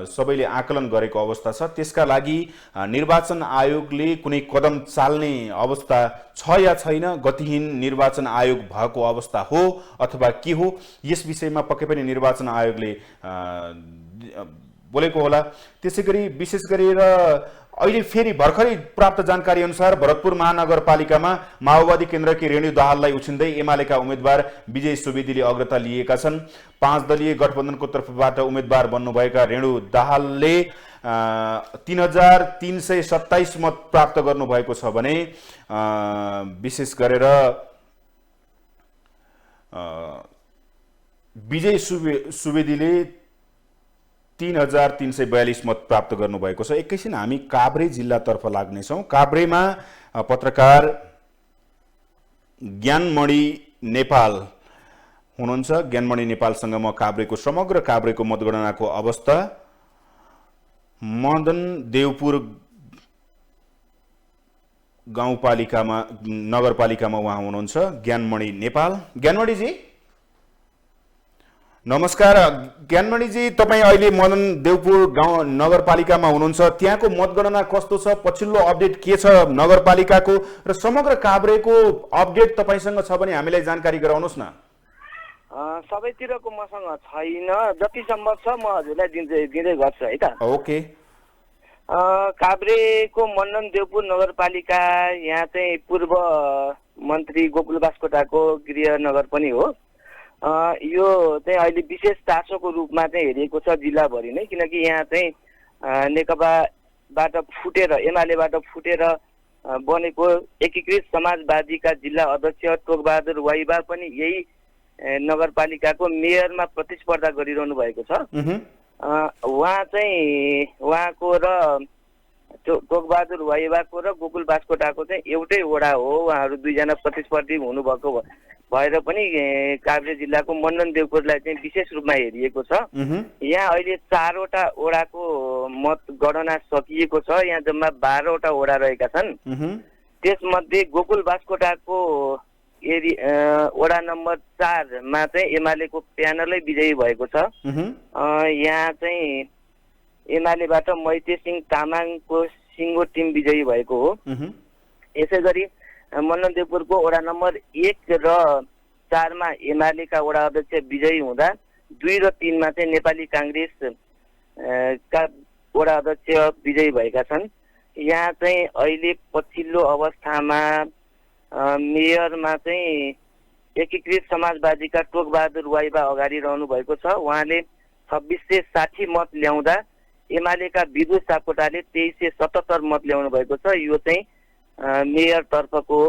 सबैले आकलन गरेको अवस्था छ। त्यसका लागि निर्वाचन आयोगले कुनै कदम चाल्ने अवस्था छ या छैन, गतिहीन निर्वाचन आयोग भएको अवस्था हो अथवा के हो, यस विषयमा पक्कै पनि निर्वाचन आयोगले बोलेको होला। त्यसैगरी विशेष गरेर अहिले फेरि भर्खरै प्राप्त जानकारी अनुसार भरतपुर महानगरपालिकामा माओवादी केन्द्रकी रेणु दाहाललाई उछिन्दै एमालेका उम्मेदवार विजय सुवेदीले अग्रता लिएका छन्। 5 दलीय गठबन्धनको तर्फबाट उम्मेदवार बन्नुभएका रेणु दाहालले 3327 मत प्राप्त गर्नुभएको छ भने विशेष गरेर विजय सुवेदीले 3342 मत प्राप्त गर्नुभएको छ। एकैछिन हामी काभ्रे जिल्लातर्फ लाग्नेछौँ। काभ्रेमा पत्रकार ज्ञानमणि नेपाल हुनुहुन्छ। ज्ञानमणि नेपालसँग म काभ्रेको समग्र काभ्रेको मतगणनाको अवस्था, मदन देवपुर गाउँपालिकामा नगरपालिकामा उहाँ हुनुहुन्छ ज्ञानमणि नेपाल। ज्ञानमणिजी नमस्कार। ज्ञानमणिजी, तपाईँ अहिले मदन देवपुर गाउँ नगरपालिकामा हुनुहुन्छ। त्यहाँको मतगणना कस्तो छ, पछिल्लो अपडेट के छ नगरपालिकाको, र समग्र काभ्रेको अपडेट तपाईँसँग छ भने हामीलाई जानकारी गराउनुहोस् न। सबैतिरको मसँग छैन, जति सम्भव छ म हजुरलाई दिँदै गर्छु है त। ओके। काभ्रेको मण्डन देवपुर नगरपालिका, यहाँ चाहिँ पूर्व मन्त्री गोकुल बास्कोटाको गृहनगर पनि हो। यो चाहिँ अहिले विशेष चासोको रूपमा चाहिँ हेरिएको छ जिल्लाभरि नै, किनकि यहाँ चाहिँ नेकपाबाट फुटेर, एमालेबाट फुटेर बनेको एकीकृत समाजवादीका जिल्ला अध्यक्ष टोकबहादुर वाइबा पनि यही नगरपालिकाको मेयरमा प्रतिस्पर्धा गरिरहनु भएको छ। उहाँ चाहिँ, उहाँको र टोकबहादुर वाइबाको र गोकुल बास्कोटाको चाहिँ एउटै वडा हो। उहाँहरू दुईजना प्रतिस्पर्धी हुनुभएको भएर पनि काभ्रे जिल्लाको मण्डन देवपुरलाई चाहिँ विशेष रूपमा हेरिएको छ। यहाँ अहिले 4वटा वडाको मतगणना सकिएको छ। यहाँ जम्मा 12वटा वडा रहेका छन्। त्यसमध्ये गोकुल बास्कोटाको वडा नम्बर 4 मा चाहिँ एमालेको प्यानलै विजयी भएको छ। यहाँ चाहिँ एमालेबाट मैते सिंह तामाङको सिङ्गो टिम विजयी भएको हो। यसै गरी मण्डन देवपुरको वडा नम्बर 1 र 4 मा एमालेका वडा अध्यक्ष विजयी हुँदा 2 र 3 मा चाहिँ नेपाली काङ्ग्रेस का वडा अध्यक्ष विजयी भएका छन्। यहाँ चाहिँ अहिले पछिल्लो अवस्थामा मेयरमा चाहिँ एकीकृत समाजवादीका टोकबहादुर वाइबा अगाडि रहनु भएको छ। उहाँले 2660 मत ल्याउँदा एमालेका विदुष सापकोटाले 2377 मत ल्याउनु भएको छ। यो चाहिँ मेयर तर्फको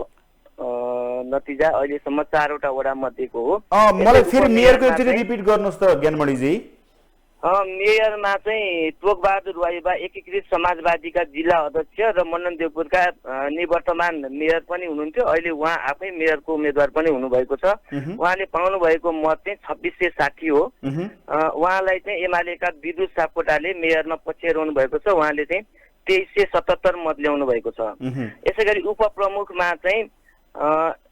नतिजा अहिलेसम्म 4वटा वडा मध्येको हो। मलाई फेरि मेयरको एकचोटि रिपिट गर्नुहोस् त ज्ञानमणिजी। मेयरमा चाहिँ टोकबहादुर वाइबा एकीकृत समाजवादीका जिल्ला अध्यक्ष र मण्डन देवपुरका निवर्तमान मेयर पनि हुनुहुन्थ्यो। अहिले उहाँ आफै मेयरको उम्मेद्वार पनि हुनुभएको छ। उहाँले पाउनु भएको मत चाहिँ 2660 हो। उहाँलाई चाहिँ एमालेका विदुष सापकोटाले मेयरमा पछ्याइरहनु भएको छ। उहाँले चाहिँ 2377 मत ल्याउनु भएको छ। यसै गरी उपप्रमुखमा चाहिँ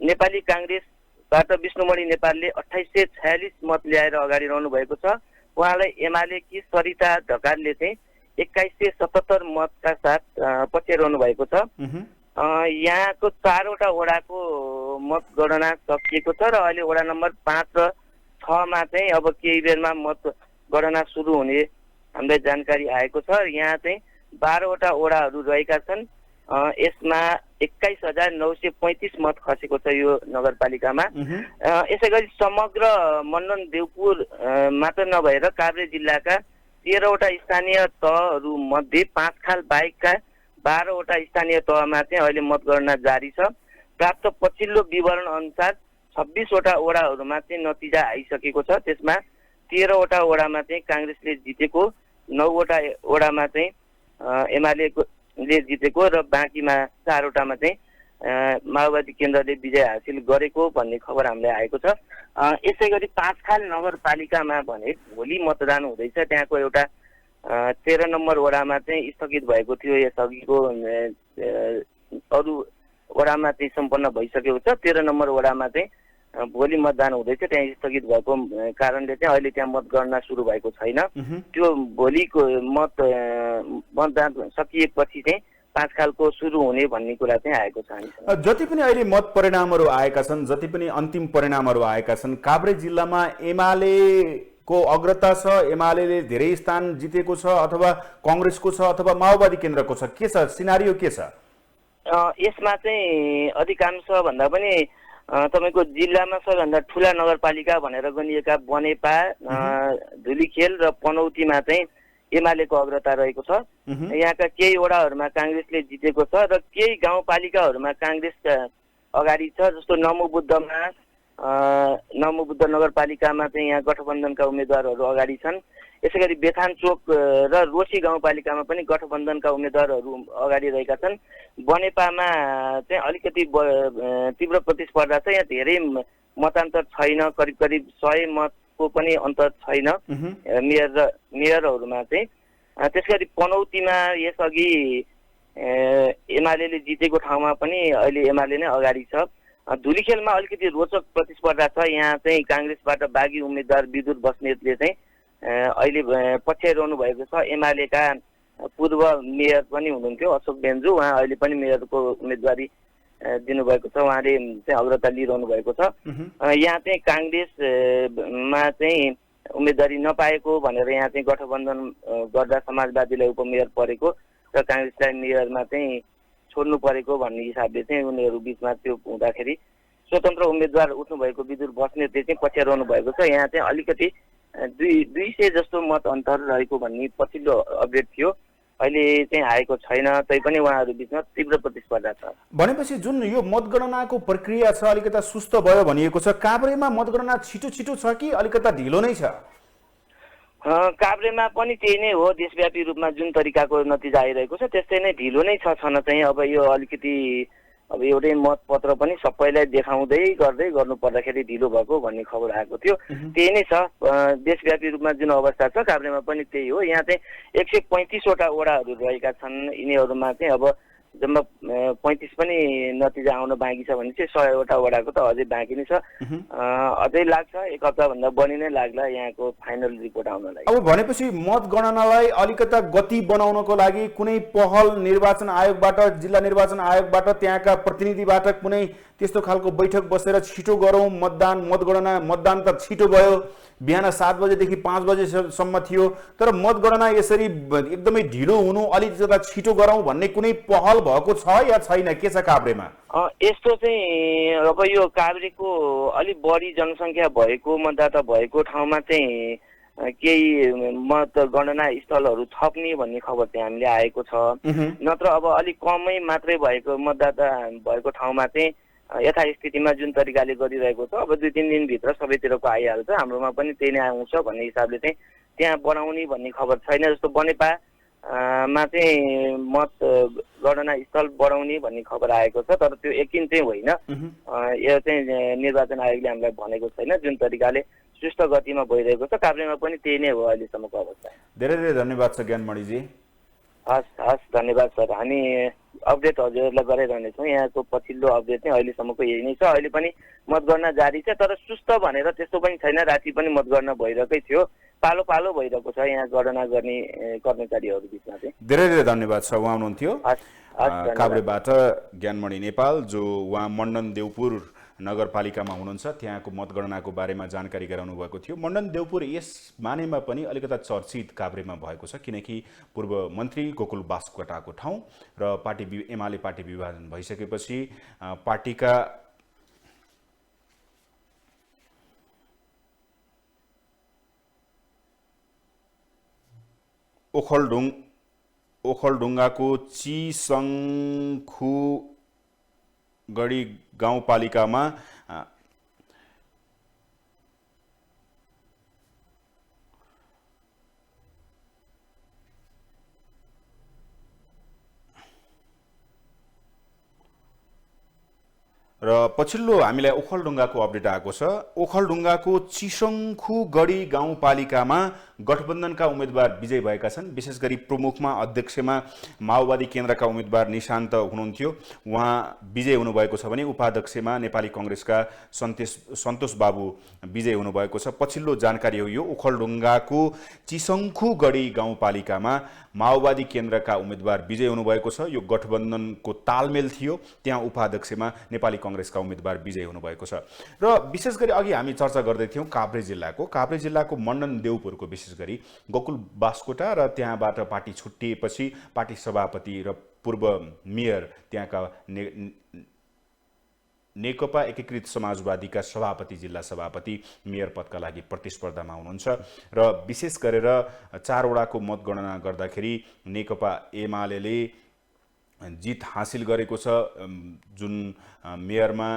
नेपाली काङ्ग्रेसबाट विष्णुमणि नेपालले 2846 मत ल्याएर अगाडि रहनु भएको छ। उहाँलाई एमालेकी सरिता ढकालले चाहिँ 2177 मतका साथ पछ्याइरहनु भएको छ। यहाँको 4वटा वडाको मतगणना सकिएको छ र अहिले वडा नम्बर 5 र 6 मा चाहिँ अब केही बेरमा मतगणना सुरु हुने हामीलाई जानकारी आएको छ। यहाँ चाहिँ 12वटा वडाहरू रहेका छन्। यसमा 21935 मत खसेको छ यो नगरपालिकामा। यसै गरी समग्र मण्डन देवपुर मात्र नभएर काभ्रे जिल्लाका 13वटा स्थानीय तहहरू मध्ये 5 खाल बाहेकका 12वटा स्थानीय तहमा चाहिँ अहिले मतगणना जारी छ। प्राप्त पछिल्लो विवरण अनुसार 26वटा वडाहरूमा चाहिँ नतिजा आइसकेको छ। त्यसमा 13वटा वडामा चाहिँ काङ्ग्रेसले जितेको, 9वटा वडामा चाहिँ एमालेले जितेको र बाँकीमा 4वटामा चाहिँ माओवादी केन्द्रले विजय हासिल गरेको भन्ने खबर हामीलाई आएको छ। यसै गरी 5 खाल नगरपालिकामा भने भोलि मतदान हुँदैछ। त्यहाँको एउटा 13 नम्बर वडामा चाहिँ स्थगित भएको थियो। यसअघिको अरू वडामा चाहिँ सम्पन्न भइसकेको छ। 13 नम्बर वडामा चाहिँ भोलि मतदान हुँदैछ। त्यहाँ स्थगित भएको कारणले चाहिँ अहिले त्यहाँ मतगणना सुरु भएको छैन। त्यो भोलिको मतदान सकिएपछि चाहिँ 5 खालको सुरु हुने भन्ने कुरा चाहिँ आएको छ। जति पनि अहिले मत परिणामहरू आएका छन्, जति पनि अन्तिम परिणामहरू आएका छन्, काभ्रे जिल्लामा एमालेको अग्रता छ, एमालेले धेरै स्थान जितेको छ, अथवा कङ्ग्रेसको छ, अथवा माओवादी केन्द्रको छ? के छ सिनारियो, के छ यसमा चाहिँ? अधिकांश भन्दा पनि तपाईँको जिल्लामा सबैभन्दा ठुला नगरपालिका भनेर गनिएका बनेपा, धुलीखेल र पनौतीमा चाहिँ एमालेको अग्रता रहेको छ। यहाँका केही वडाहरूमा काङ्ग्रेसले जितेको छ र केही गाउँपालिकाहरूमा काङ्ग्रेस अगाडि छ। जस्तो नमो बुद्धमा नवमुबुद्ध नगरपालिकामा चाहिँ यहाँ गठबन्धनका उम्मेदवारहरू अगाडि छन्। यसै गरी बेथान चोक र रोसी गाउँपालिकामा पनि गठबन्धनका उम्मेदवारहरू अगाडि रहेका छन्। बनेपामा चाहिँ अलिकति तीव्र प्रतिस्पर्धा छ। यहाँ धेरै मतान्तर छैन, करिब करिब 100 मतको पनि अन्तर छैन मेयरहरूमा चाहिँ। त्यसगरी पनौतीमा यसअघि एमाले जितेको ठाउँमा पनि अहिले एमाले नै अगाडि छ। धुलीखेलमा अलिकति रोचक प्रतिस्पर्धा छ। यहाँ चाहिँ काङ्ग्रेसबाट बागी उम्मेद्वार विद्युत बस्नेतले चाहिँ अहिले पछ्याइरहनु भएको छ। एमालेका पूर्व मेयर पनि हुनुहुन्थ्यो अशोक बेन्जु, उहाँ अहिले पनि मेयरको उम्मेदवारी दिनुभएको छ, उहाँले चाहिँ अग्रता लिइरहनु भएको छ। यहाँ चाहिँ काङ्ग्रेसमा चाहिँ उम्मेदवारी नपाएको भनेर यहाँ चाहिँ गठबन्धन गर्दा समाजवादीलाई उपमेयर परेको र काङ्ग्रेसलाई मेयरमा चाहिँ छोड्नु परेको भन्ने हिसाबले चाहिँ उनीहरू बिचमा त्यो हुँदाखेरि स्वतन्त्र उम्मेदवार उठ्नु भएको विदुर बस्नेतले चाहिँ पछ्याइरहनु भएको छ। यहाँ चाहिँ अलिकति 200 जस्तो मत अन्तर रहेको भन्ने पछिल्लो अपडेट थियो, अहिले चाहिँ आएको छैन। तैपनि उहाँहरू बिचमा तीव्र प्रतिस्पर्धा छ। भनेपछि जुन यो मतगणनाको प्रक्रिया छ अलिकता सुस्त भयो भनिएको छ, काभ्रेमा मतगणना छिटो छिटो छ कि अलिकता ढिलो नै छ? काभ्रेमा पनि त्यही नै हो। देशव्यापी रूपमा जुन तरिकाको नतिजा आइरहेको छ त्यस्तै नै ढिलो नै छ छन चाहिँ। अब यो अलिकति अब एउटै मतपत्र पनि सबैलाई देखाउँदै गर्दै गर्नु पर्दाखेरि ढिलो भएको भन्ने खबर आएको थियो। त्यही नै छ देशव्यापी रूपमा जुन अवस्था छ, काभ्रेमा पनि त्यही हो। यहाँ चाहिँ 135 वटा वडाहरू रहेका छन्। यिनीहरूमा चाहिँ अब जम्मा 35 पनि नतिजा आउन बाँकी छ भने चाहिँ 100 वटा वडाको त अझै बाँकी नै छ। अझै लाग्छ, 1 हप्ताभन्दा बढी नै लाग्ला यहाँको फाइनल रिपोर्ट आउनलाई। अब भनेपछि मतगणनालाई अलिकता गति बनाउनको लागि कुनै पहल निर्वाचन आयोगबाट, जिल्ला निर्वाचन आयोगबाट, त्यहाँका प्रतिनिधिबाट कुनै त्यस्तो खालको बैठक बसेर छिटो गरौँ मतगणना त छिटो भयो, बिहान 7 बजेदेखि 5 बजेसम्म थियो, तर मतगणना यसरी एकदमै ढिलो हुनु, अलिकति छिटो गरौँ भन्ने कुनै पहल भएको छ या छैन? के छ काभ्रेमा? यस्तो चाहिँ अब यो काभ्रेको अलिक बढी जनसङ्ख्या भएको मतदाता भएको ठाउँमा चाहिँ केही मतगणना स्थलहरू थप्ने भन्ने खबर चाहिँ हामीले आएको छ। नत्र अब अलिक कमै मात्रै भएको मतदाता भएको ठाउँमा चाहिँ यथास्थितिमा जुन तरिकाले गरिरहेको छ, अब 2-3 दिनभित्र सबैतिरको आइहाल्छ, हाम्रोमा पनि त्यही नै आउँछ भन्ने हिसाबले चाहिँ त्यहाँ बनाउने भन्ने खबर छैन। जस्तो बनेपामा चाहिँ मतगणना स्थल बढाउने भन्ने खबर आएको छ, तर त्यो यकिन चाहिँ होइन। यो चाहिँ निर्वाचन आयोगले हामीलाई भनेको छैन। जुन तरिकाले सुस्त गतिमा भइरहेको छ काभ्रेमा पनि त्यही नै हो अहिलेसम्मको अवस्था। धेरै धेरै धन्यवाद छ ज्ञानमणिजी। हस् धन्यवाद सर। हामी अपडेट हजुरहरूलाई गराइरहनेछौँ। यहाँको पछिल्लो अपडेट चाहिँ अहिलेसम्मको यही नै छ। अहिले पनि मतगणना जारी छ, तर सुस्त भनेर त्यस्तो पनि छैन। राति पनि मतगणना भइरहेकै थियो, पालो पालो भइरहेको छ यहाँ गणना गर्ने कर्मचारीहरू बिचमा चाहिँ। धेरै धेरै धन्यवाद छ। उहाँ हुनुहुन्थ्यो काभ्रेबाट ज्ञानमणि नेपाल, जो उहाँ मण्डन देउपुर नगरपालिकामा हुनुहुन्छ, त्यहाँको मतगणनाको बारेमा जानकारी गराउनु भएको थियो। मण्डन देउपुर यस मानेमा पनि अलिकता चर्चित काभ्रेमा भएको छ, किनकि पूर्व मन्त्री गोकुल बास्कोटाको ठाउँ र एमाले पार्टी विभाजन भइसकेपछि पार्टीका ओखलढुङ्गाको चिसङ्खुगढी गाउँपालिकामा र पछिल्लो हामीलाई ओखलढुङ्गाको अपडेट आएको छ। ओखलढुङ्गाको चिसङ्खुगढी गाउँपालिकामा गठबन्धनका उम्मेदवार विजय भएका छन्। विशेष गरी प्रमुखमा अध्यक्षमा माओवादी केन्द्रका उम्मेदवार निशान्त हुनुहुन्थ्यो, उहाँ विजय हुनुभएको छ भने उपाध्यक्षमा नेपाली कङ्ग्रेसका सन्तोष बाबु विजय हुनुभएको छ। पछिल्लो जानकारी हो यो। ओखलढुङ्गाको चिसङ्खुगढी गाउँपालिकामा माओवादी केन्द्रका उम्मेदवार विजय हुनुभएको छ। यो गठबन्धनको तालमेल थियो, त्यहाँ उपाध्यक्षमा नेपाली कङ्ग्रेसका उम्मेदवार विजय हुनुभएको छ। र विशेष गरी अघि हामी चर्चा गर्दै थियौँ काभ्रे जिल्लाको मण्डन देउपुरको, विशेष गरी गोकुल बास्कोटा र त्यहाँबाट पार्टी छुट्टिएपछि पार्टी सभापति र पूर्व मेयर त्यहाँका नेकपा एकीकृत समाजवादीका सभापति, जिल्ला सभापति, मेयर पदका लागि प्रतिस्पर्धामा हुनुहुन्छ र विशेष गरेर 4 वडाको मतगणना गर्दाखेरि नेकपा एमाले जित हासिल गरेको छ। जुन मेयरमा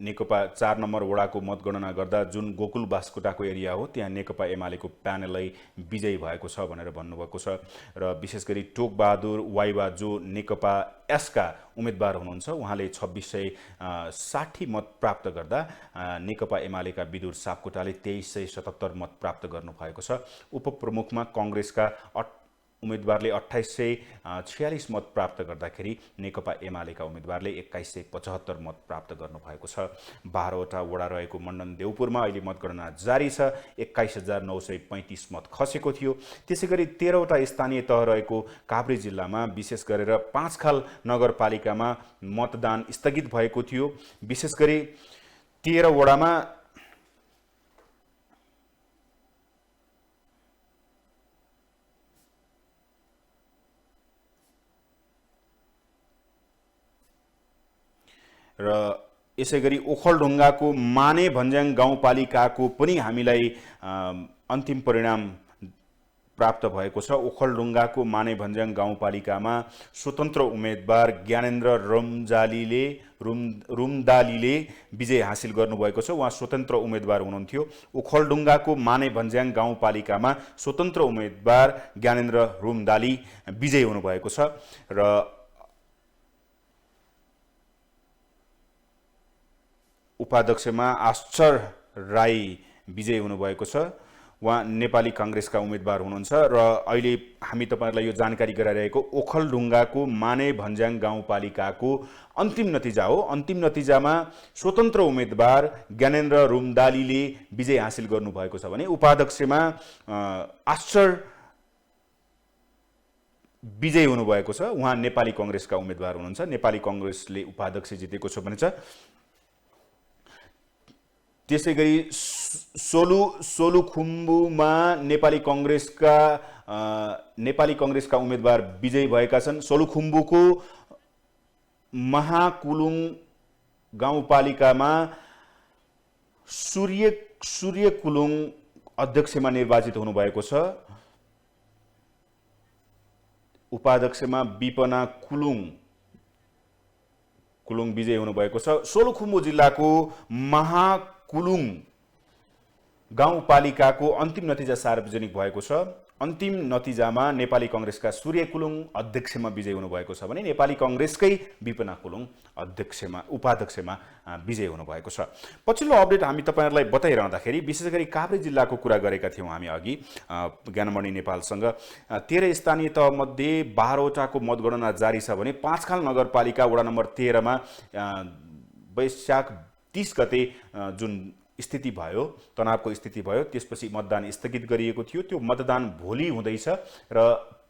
नेकपा 4 नम्बर वडाको मतगणना गर्दा जुन गोकुल बास्कोटाको एरिया हो त्यहाँ नेकपा एमालेको प्यानलै विजयी भएको छ भनेर भन्नुभएको छ। र विशेष गरी टोकबहादुर वाइवा जो नेकपा एसका उम्मेदवार हुनुहुन्छ उहाँले 2660 मत प्राप्त गर्दा नेकपा एमालेका विदुर सापकोटाले 2377 मत प्राप्त गर्नुभएको छ। उपप्रमुखमा कङ्ग्रेसका उम्मेदवारले 2846 मत प्राप्त गर्दाखेरि नेकपा एमालेका उम्मेदवारले 2175 मत प्राप्त गर्नुभएको छ। 12वटा वडा रहेको मण्डन देउपुरमा अहिले मतगणना जारी छ। 21935 मत खसेको थियो। त्यसै गरी 13वटा स्थानीय तह रहेको काभ्रे जिल्लामा विशेष गरेर 5 खाल नगरपालिकामा मतदान स्थगित भएको थियो। विशेष गरी 13 वडामा र यसै गरी ओखलढुङ्गाको माने भन्ज्याङ गाउँपालिकाको पनि हामीलाई अन्तिम परिणाम प्राप्त भएको छ। ओखलढुङ्गाको माने भन्ज्याङ गाउँपालिकामा स्वतन्त्र उम्मेदवार ज्ञानेन्द्र रुमदालीले विजय हासिल गर्नुभएको छ। उहाँ स्वतन्त्र उम्मेदवार हुनुहुन्थ्यो। ओखलढुङ्गाको माने भन्ज्याङ गाउँपालिकामा स्वतन्त्र उम्मेदवार ज्ञानेन्द्र रुमदाली विजयी हुनुभएको छ। र उपाध्यक्षमा आश्चर राई विजयी हुनुभएको छ। उहाँ नेपाली काङ्ग्रेसका उम्मेदवार हुनुहुन्छ। र अहिले हामी तपाईहरुलाई यो जानकारी गराइरहेको ओखलढुङ्गाको माने भन्ज्याङ गाउँपालिकाको अन्तिम नतिजा हो। अन्तिम नतिजामा स्वतन्त्र उम्मेदवार ज्ञानेन्द्र रुमदालीले विजय हासिल गर्नुभएको छ भने उपाध्यक्षमा आश्चर विजयी हुनुभएको छ। उहाँ नेपाली काङ्ग्रेसका उम्मेदवार हुनुहुन्छ। नेपाली काङ्ग्रेसले उपाध्यक्ष जितेको छ भने त्यसै गरी सोलुखुम्बुमा नेपाली काङ्ग्रेसका उम्मेदवार विजयी भएका छन्। सोलुखुम्बुको महाकुलुङ गाउँपालिकामा सूर्य कुलुङ अध्यक्षमा निर्वाचित हुनुभएको छ। उपाध्यक्षमा विपना कुलुङ विजयी हुनुभएको छ। सोलुखुम्बु जिल्लाको महाकुलुङ गाउँपालिकाको अन्तिम नतिजा सार्वजनिक भएको छ। अन्तिम नतिजामा नेपाली काङ्ग्रेसका सूर्य कुलुङ अध्यक्षमा विजयी हुनुभएको छ भने नेपाली काङ्ग्रेसकै विपना कुलुङ उपाध्यक्षमा विजयी हुनुभएको छ। पछिल्लो अपडेट हामी तपाईहरुलाई बताइरहँदाखेरि विशेष गरी काभ्रे जिल्लाको कुरा गरेका थियौं हामी अघि ज्ञानमणि नेपालसँग। 13 स्थानीय तह मध्ये 12वटाको मतगणना जारी छ भने 5 खाल नगरपालिका वडा नम्बर 13 मा वैशाख 30 गते जुन स्थिति भयो, तनावको स्थिति भयो, त्यसपछि मतदान स्थगित गरिएको थियो। त्यो मतदान भोलि हुँदैछ र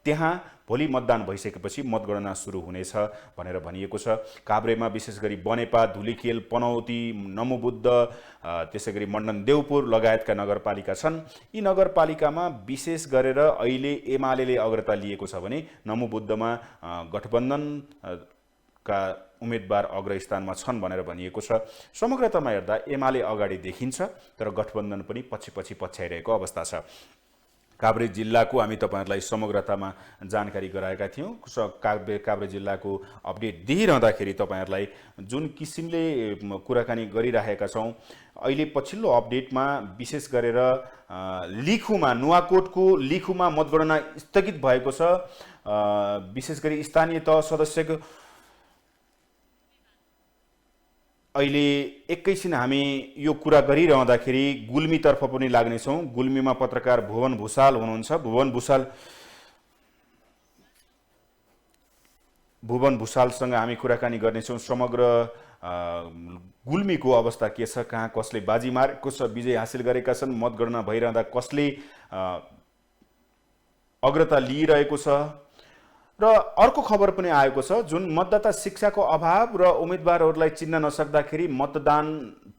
त्यहाँ भोलि मतदान भइसकेपछि मतगणना सुरु हुनेछ भनेर भनिएको छ। काभ्रेमा विशेष गरी बनेपा, धुलीखेल, पनौती, नमोबुद्ध, त्यसै गरी मण्डन देउपुर लगायतका नगरपालिका छन्। यी नगरपालिकामा विशेष गरेर अहिले एमालेले अग्रता लिएको छ भने नमोबुद्धमा गठबन्धनका उम्मेदवार अग्रस्थानमा छन् भनेर भनिएको छ। समग्रतामा हेर्दा एमाले अगाडि देखिन्छ तर गठबन्धन पनि पछि पछ्याइरहेको अवस्था छ। काभ्रे जिल्लाको हामी तपाईहरुलाई समग्रतामा जानकारी गराएका थियौं। काभ्रे जिल्लाको अपडेट दिइरहँदाखेरि तपाईहरुलाई जुन किसिमले कुराकानी गरिरहेका छौं, अहिले पछिल्लो अपडेटमा विशेष गरेर लिखुमा, नुवाकोटको लिखुमा मतगणना स्थगित भएको छ। विशेष गरी स्थानीय तह सदस्यको अहिले एकैछिन हामी यो कुरा गरिरहँदाखेरि गुल्मीतर्फ पनि लाग्नेछौँ। गुल्मीमा पत्रकार भुवन भुसाल हुनुहुन्छ। भुवन भुसालसँग हामी कुराकानी गर्नेछौँ। समग्र गुल्मीको अवस्था के छ, कहाँ कसले बाजी मारेको छ, विजय हासिल गरेका छन्, मतगणना भइरहँदा कसले अग्रता लिइरहेको छ। र अर्को खबर पनि आएको छ जुन मतदाता शिक्षाको अभाव र उम्मेदवारहरूलाई चिन्न नसक्दाखेरि मतदान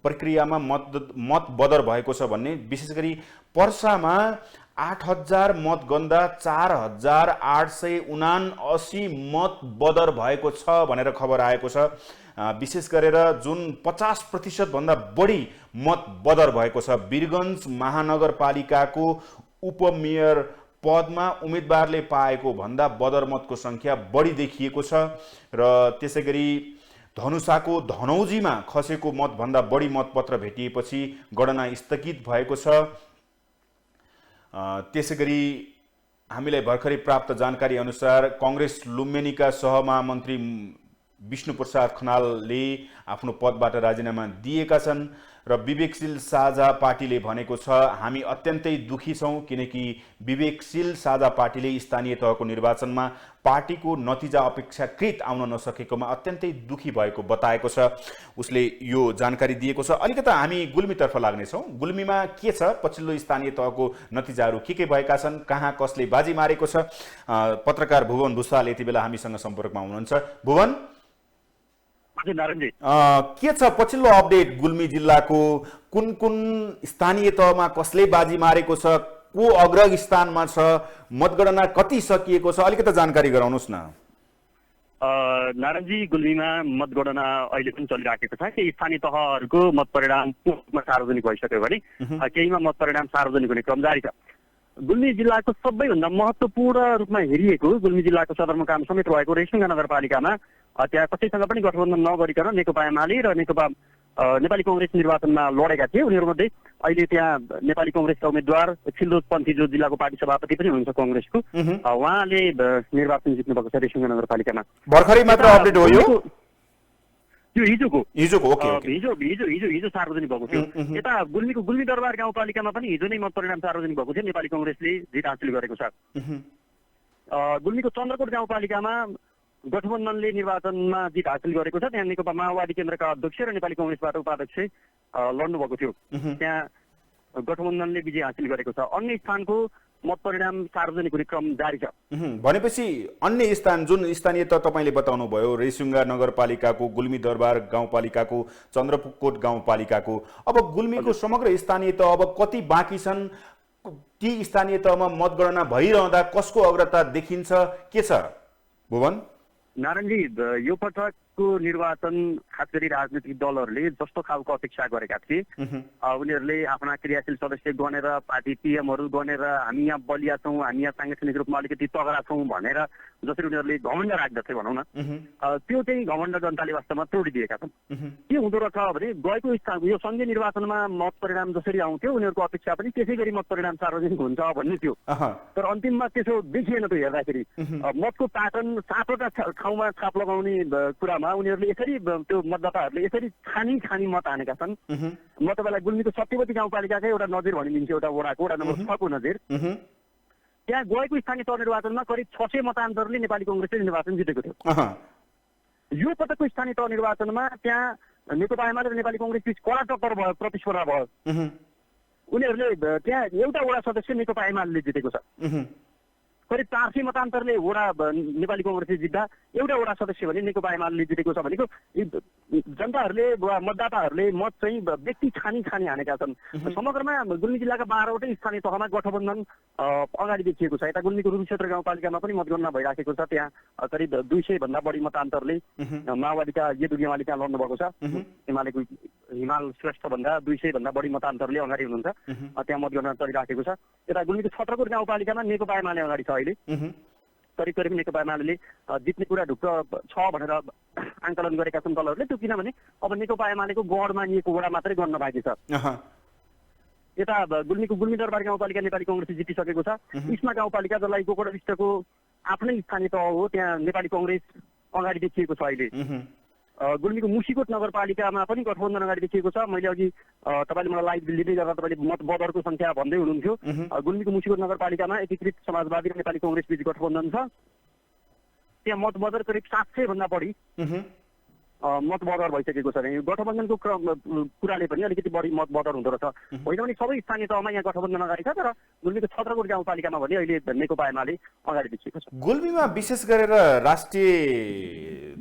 प्रक्रियामा मत बदर भएको छ भन्ने। विशेष गरी पर्सामा 8000 मतगन्दा 4879 मत बदर भएको छ भनेर खबर आएको छ। विशेष गरेर जुन 50% भन्दा बढी मत बदर भएको छ। वीरगञ्ज महानगरपालिकाको उपमेयर पदमा उम्मेदवारले पाएको भन्दा बदर मतको संख्या बढी देखिएको छ। र त्यसैगरी धनुषाको धनौजीमा खसेको मतभन्दा बढी मतपत्र भेटिएपछि गणना स्थगित भएको छ। त्यसैगरी हामीलाई भर्खरै प्राप्त जानकारी अनुसार कांग्रेस लुम्बिनीका सहमहामन्त्री विष्णुप्रसाद खनालले आफ्नो पदबाट राजीनामा दिएका छन् र विवेकशील साझा पार्टीले भनेको छ हामी अत्यन्तै दुखी छौं किनकि विवेकशील साझा पार्टीले स्थानीय तहको निर्वाचनमा पार्टीको नतिजा अपेक्षाकृत आउन नसकेकोमा अत्यन्तै दुखी भएको बताएको छ। उसले यो जानकारी दिएको छ। अलिकता हामी गुल्मीतर्फ लाग्नेछौँ। गुल्मीमा के छ, पछिल्लो स्थानीय तहको नतिजाहरू के भएका छन्, कहाँ कसले बाजी मारेको छ। पत्रकार भुवन भुसाल यति बेला हामीसँग सम्पर्कमा हुनुहुन्छ। भुवन, के छ पछिल्लो अपडेट गुल्मी जिल्लाको? कुन कुन स्थानीय तहमा कसले बाजी मारेको छ, को अग्रग स्थानमा छ, मतगणना कति सकिएको छ, अलिकति जानकारी गराउनुहोस् न। नारायणजी, गुल्मीमा मतगणना अहिले पनि चलिराखेको छ। केही स्थानीय तहहरूको मतपरिणाम सार्वजनिक भइसक्यो भने केहीमा मतपरिणाम सार्वजनिक हुने क्रम जारी छ। गुल्मी जिल्लाको सबैभन्दा महत्त्वपूर्ण रूपमा हेरिएको गुल्मी जिल्लाको सदरमुकाम समेत रहेको रेसुङ्गा नगरपालिकामा त्यहाँ कसैसँग पनि गठबन्धन नगरिकन नेकपा एमाले र नेकपा नेपाली कांग्रेस निर्वाचनमा लडेका थिए। उनीहरूमध्ये अहिले त्यहाँ नेपाली कांग्रेसका उम्मेद्वार छिल्दो पन्थी जो जिल्लाको पार्टी सभापति पनि हुनुहुन्छ कांग्रेसको, उहाँले निर्वाचन जित्नु भएको छ रेसुङ्गा नगरपालिकामा। भर्खरै मात्र अपडेट हो यो हिजोको हिजो सार्वजनिक भएको थियो। यता गुल्मीको गुल्मी दरबार गाउँपालिकामा पनि हिजो नै मतपरिणाम सार्वजनिक भएको थियो। नेपाली कांग्रेसले जित हासिल गरेको छ। गुल्मीको चन्द्रकोट गाउँपालिकामा गठबन्धनले निर्वाचनमा जित हासिल गरेको छ। त्यहाँ नेकपा माओवादी केन्द्रका अध्यक्ष र नेपाली कांग्रेसबाट उपाध्यक्ष लड्नु भएको थियो। त्यहाँ गठबन्धनले विजय हासिल गरेको छ। अन्य स्थानको मतपरिणाम सार्वजनिक हुने क्रम जारी छ। भनेपछि अन्य स्थान जुन स्थानीय त तपाईले बताउनु भयो, रेसुङ्गा नगरपालिकाको, गुल्मी दरबार गाउँपालिकाको, चन्द्रकोट गाउँपालिकाको, अब गुल्मीको समग्र स्थानीय त अब कति बाँकी छन्? ती स्थानीय तहमा मतगणना भइरहँदा कसको अग्रता देखिन्छ, के छ भुवन? नारायणजी, यो पटकको निर्वाचन खास गरी राजनीतिक दलहरूले जस्तो खालको अपेक्षा गरेका थिए, उनीहरूले आफ्ना क्रियाशील सदस्य गनेर, पार्टी पीएमहरू गनेर हामी यहाँ बलिया छौँ, हामी यहाँ साङ्गठनिक रूपमा अलिकति तगडा छौँ भनेर जसरी उनीहरूले घमण्ड राख्दथे भनौँ न, त्यो चाहिँ घमण्ड जनताले वास्तवमा तोडिदिएका छन्। के हुँदो रहेछ भने गएको स्थान यो सङ्घीय निर्वाचनमा मत परिणाम जसरी आउँथ्यो उनीहरूको अपेक्षा पनि त्यसै गरी मत परिणाम सार्वजनिक हुन्छ भन्ने थियो। तर अन्तिममा त्यसो देखिएन। त्यो हेर्दाखेरि मतको प्याटर्न 7वटा ठाउँमा छाप लगाउने कुरामा उनीहरूले यसरी त्यो मतदाताहरूले यसरी छानी मत हानेका छन्। म तपाईँलाई गुल्मीको सत्यवती गाउँपालिकाकै एउटा नजिर भनिदिन्छु, एउटा वडाको वडा नम्बर 6 को नजिर। त्यहाँ गएको स्थानीय तह निर्वाचनमा करिब 600 मतान्तरले नेपाली कांग्रेसले निर्वाचन जितेको थियो। यो पटकको स्थानीय तह निर्वाचनमा त्यहाँ नेकपा एमाले र नेपाली कांग्रेस बीच कडा टक्कर भयो, प्रतिस्पर्धा भयो। उनीहरूले त्यहाँ एउटा वडा सदस्य नेकपा एमाले जितेको छ। करिब 400 मतान्तरले वडा नेपाली कांग्रेसले जित्दा एउटा वडा सदस्य भने नेकपा एमाले जितेको छ भनेको जनताहरूले वा मतदाताहरूले मत चाहिँ व्यक्ति छानी हानेका छन्। समग्रमा गुल्मी जिल्लाका 12वटै स्थानीय तहमा गठबन्धन अगाडि देखिएको छ। यता गुल्मीको रुबी क्षेत्र गाउँपालिकामा पनि मतगणना भइराखेको छ। त्यहाँ करिब 200 भन्दा बढी मतान्तरले माओवादीका यदु गेवाली त्यहाँ लड्नु भएको छ। एमालेको हिमाल श्रेष्ठ भन्दा 200 भन्दा बढी मतान्तरले अगाडि हुनुहुन्छ। त्यहाँ मतगणना चलिराखेको छ। यता गुल्मीको छत्रकोट गाउँपालिकामा नेकपा एमाले अगाडि छ। अहिले करिब नेकपा एमाले जित्ने कुरा ढुक्क छ भनेर आंकलन गरेका छन् दलहरूले। त्यो किनभने अब नेकपा एमालेको गढ मानिएको वडा मात्रै गर्न बाँकी छ। यता गुल्मीको गुल्मी दरबार गाउँपालिका नेपाली कांग्रेसले जितिसकेको छ। इस्मा गाउँपालिका जसलाई गोकर्णविष्टको आफ्नै स्थानीय तह हो, त्यहाँ नेपाली कांग्रेस अगाडि देखिएको छ। अहिले गुल्मीको मुसीकोट नगरपालिकामा पनि गठबन्धन अगाडि देखिएको छ। मैले अघि तपाईँले मलाई लाइभ लिँदै गर्दा तपाईँले मत बदरको संख्या भन्दै हुनुहुन्थ्यो। गुल्मीको मुसीकोट नगरपालिकामा एकीकृत समाजवादी र नेपाली कांग्रेस बीच गठबन्धन छ। त्यहाँ मत बदर करिब 700 भन्दा बढी मत बदर भइसकेको छ। गठबन्धनको कुराले पनि अलिकति बढी मत बदर हुँदो रहेछ। होइन भने सबै स्थानीय तहमा यहाँ गठबन्धन अगाडि छ। तर गुल्मीको छत्रकोट गाउँपालिकामा भने अहिले नेकपा एमाले अगाडि देखिएको छ। गुल्मीमा विशेष गरेर राष्ट्रिय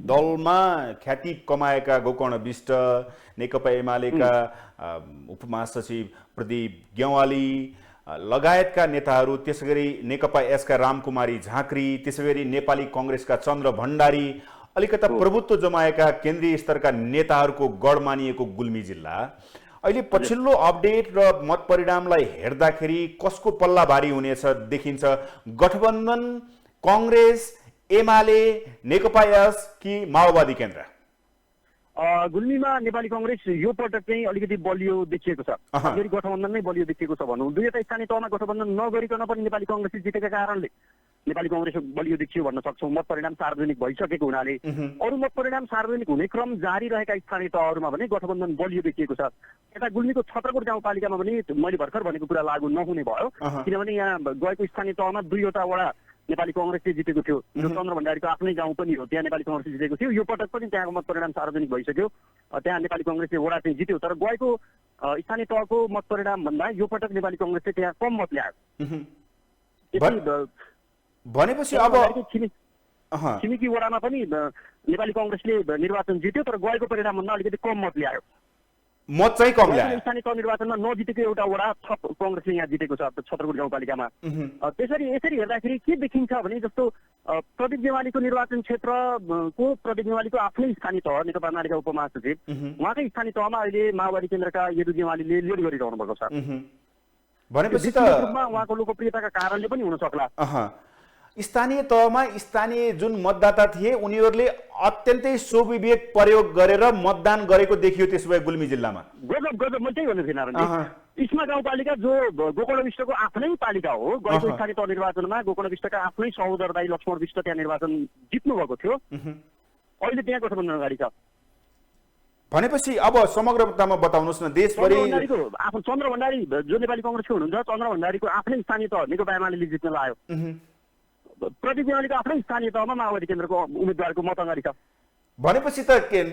दलमा ख्याति कमाएका गोकर्णविष्ट, नेकपा एमालेका उपमहासचिव प्रदीप गेवाली लगायतका नेताहरू, त्यसैगरी नेकपा यसका रामकुमारी झाँक्री, त्यसैगरी नेपाली कांग्रेसका चन्द्र भण्डारी, अलिकता प्रभुत्व जमाएका केन्द्रीय स्तरका नेताहरूको गढ मानिएको गुल्मी जिल्ला अहिले पछिल्लो अपडेट र मत परिणामलाई हेर्दाखेरि कसको पल्ला भारी हुनेछ देखिन्छ? गठबन्धन, कांग्रेस, एमाले, नेकपा यस कि माओवादी केन्द्र? गुल्मीमा नेपाली कङ्ग्रेस यो पटक चाहिँ अलिकति बलियो देखिएको छ। फेरि गठबन्धन नै बलियो देखिएको छ भनौँ। दुईवटा स्थानीय तहमा गठबन्धन नगरिकन पनि नेपाली कङ्ग्रेसले जितेका कारणले नेपाली कङ्ग्रेस बलियो देखियो भन्न सक्छौँ। मत परिणाम सार्वजनिक भइसकेको हुनाले अरू मत परिणाम सार्वजनिक हुने क्रम जारी रहेका स्थानीय तहहरूमा भने गठबन्धन बलियो देखिएको छ। यता गुल्मीको छत्रकोट गाउँपालिकामा पनि मैले भर्खर भनेको कुरा लागू नहुने भयो, किनभने यहाँ गएको स्थानीय तहमा 2वटा वडा नेपाली कङ्ग्रेसले जितेको थियो। जो चन्द्र भण्डारीको आफ्नै गाउँ पनि हो, त्यहाँ नेपाली कङ्ग्रेसले जितेको थियो। यो पटक पनि त्यहाँको मत परिणाम सार्वजनिक भइसक्यो, त्यहाँ नेपाली कङ्ग्रेसले वडा चाहिँ जित्यो। तर गएको स्थानीय तहको मत परिणाम भन्दा यो पटक नेपाली कङ्ग्रेसले त्यहाँ कम मत ल्यायो। भनेपछि अब छिमेकी वडामा पनि नेपाली कङ्ग्रेसले निर्वाचन जित्यो, तर गएको परिणाम भन्दा अलिकति कम मत ल्यायो। मत चाहिँ कम ल्यायो। स्थानीय तह निर्वाचनमा नजितेको एउटा वडा कङ्ग्रेसले यहाँ जितेको छ, छत्रकोट गाउँपालिकामा। यसरी हेर्दाखेरि के देखिन्छ भने जस्तो प्रदीप गेवालीको निर्वाचन क्षेत्रको प्रदीप गेवालीको आफ्नै स्थानीय तह नेकपा एमालेका उपमहासचिव, उहाँकै स्थानीय तहमा अहिले माओवादी केन्द्रका यदु गेवालीले लिड गरिरहनु भएको छ। भनेपछि त उहाँको लोकप्रियताका कारणले पनि हुन सक्ला। स्थानीय तहमा स्थानीय जुन मतदाता थिए उनीहरूले अत्यन्तै स्वविवेक प्रयोग गरेर मतदान गरेको देखियो त्यसो भए गुल्मी जिल्लामा। गजब म त्यही भन्नु थिएँ नारायण। इस्मा गाउँपालिका जो गोकर्ण विष्टको आफ्नै पालिका हो, गएको स्थानीय तह निर्वाचनमा गोकर्ण विष्टका आफ्नै सहोदर दाइ लक्ष्मण विष्ट त्यहाँ निर्वाचन जित्नु भएको थियो, अहिले त्यहाँ गठबन्धन अगाडि छ। भनेपछि अब समग्रतामा बताउनुहोस् न, देशभरि आफ्नो चन्द्र भण्डारी जो नेपाली कङ्ग्रेसको हुनुहुन्छ, चन्द्र भण्डारीको आफ्नै स्थानीय तह नेकपा एमाले जित्न लाग्यो। प्रदीप गेवालीको आफ्नै स्थानीय तहमा माओवादी केन्द्रको उम्मेदवारको मत अगाडि छ। भनेपछि त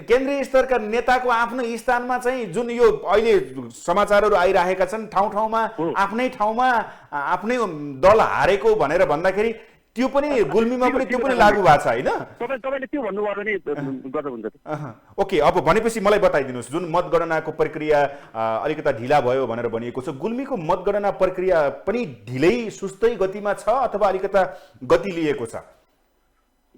केन्द्रीय स्तरका नेताको आफ्नो स्थानमा चाहिँ जुन यो अहिले समाचारहरू आइरहेका छन्, ठाउँ ठाउँमा आफ्नै ठाउँमा आफ्नै दल हारेको भनेर भन्दाखेरि त्यो पनि गुल्मीमा पनि त्यो पनि लागू भएको छ होइन? तपाईँले त्यो भन्नुभयो भने गजब हुन्छ। ओके, अब भनेपछि मलाई बताइदिनुहोस्, जुन मतगणनाको प्रक्रिया अलिकता ढिला भयो भनेर भनिएको छ, गुल्मीको मतगणना प्रक्रिया पनि ढिलै सुस्तै गतिमा छ अथवा अलिकता गति लिएको छ?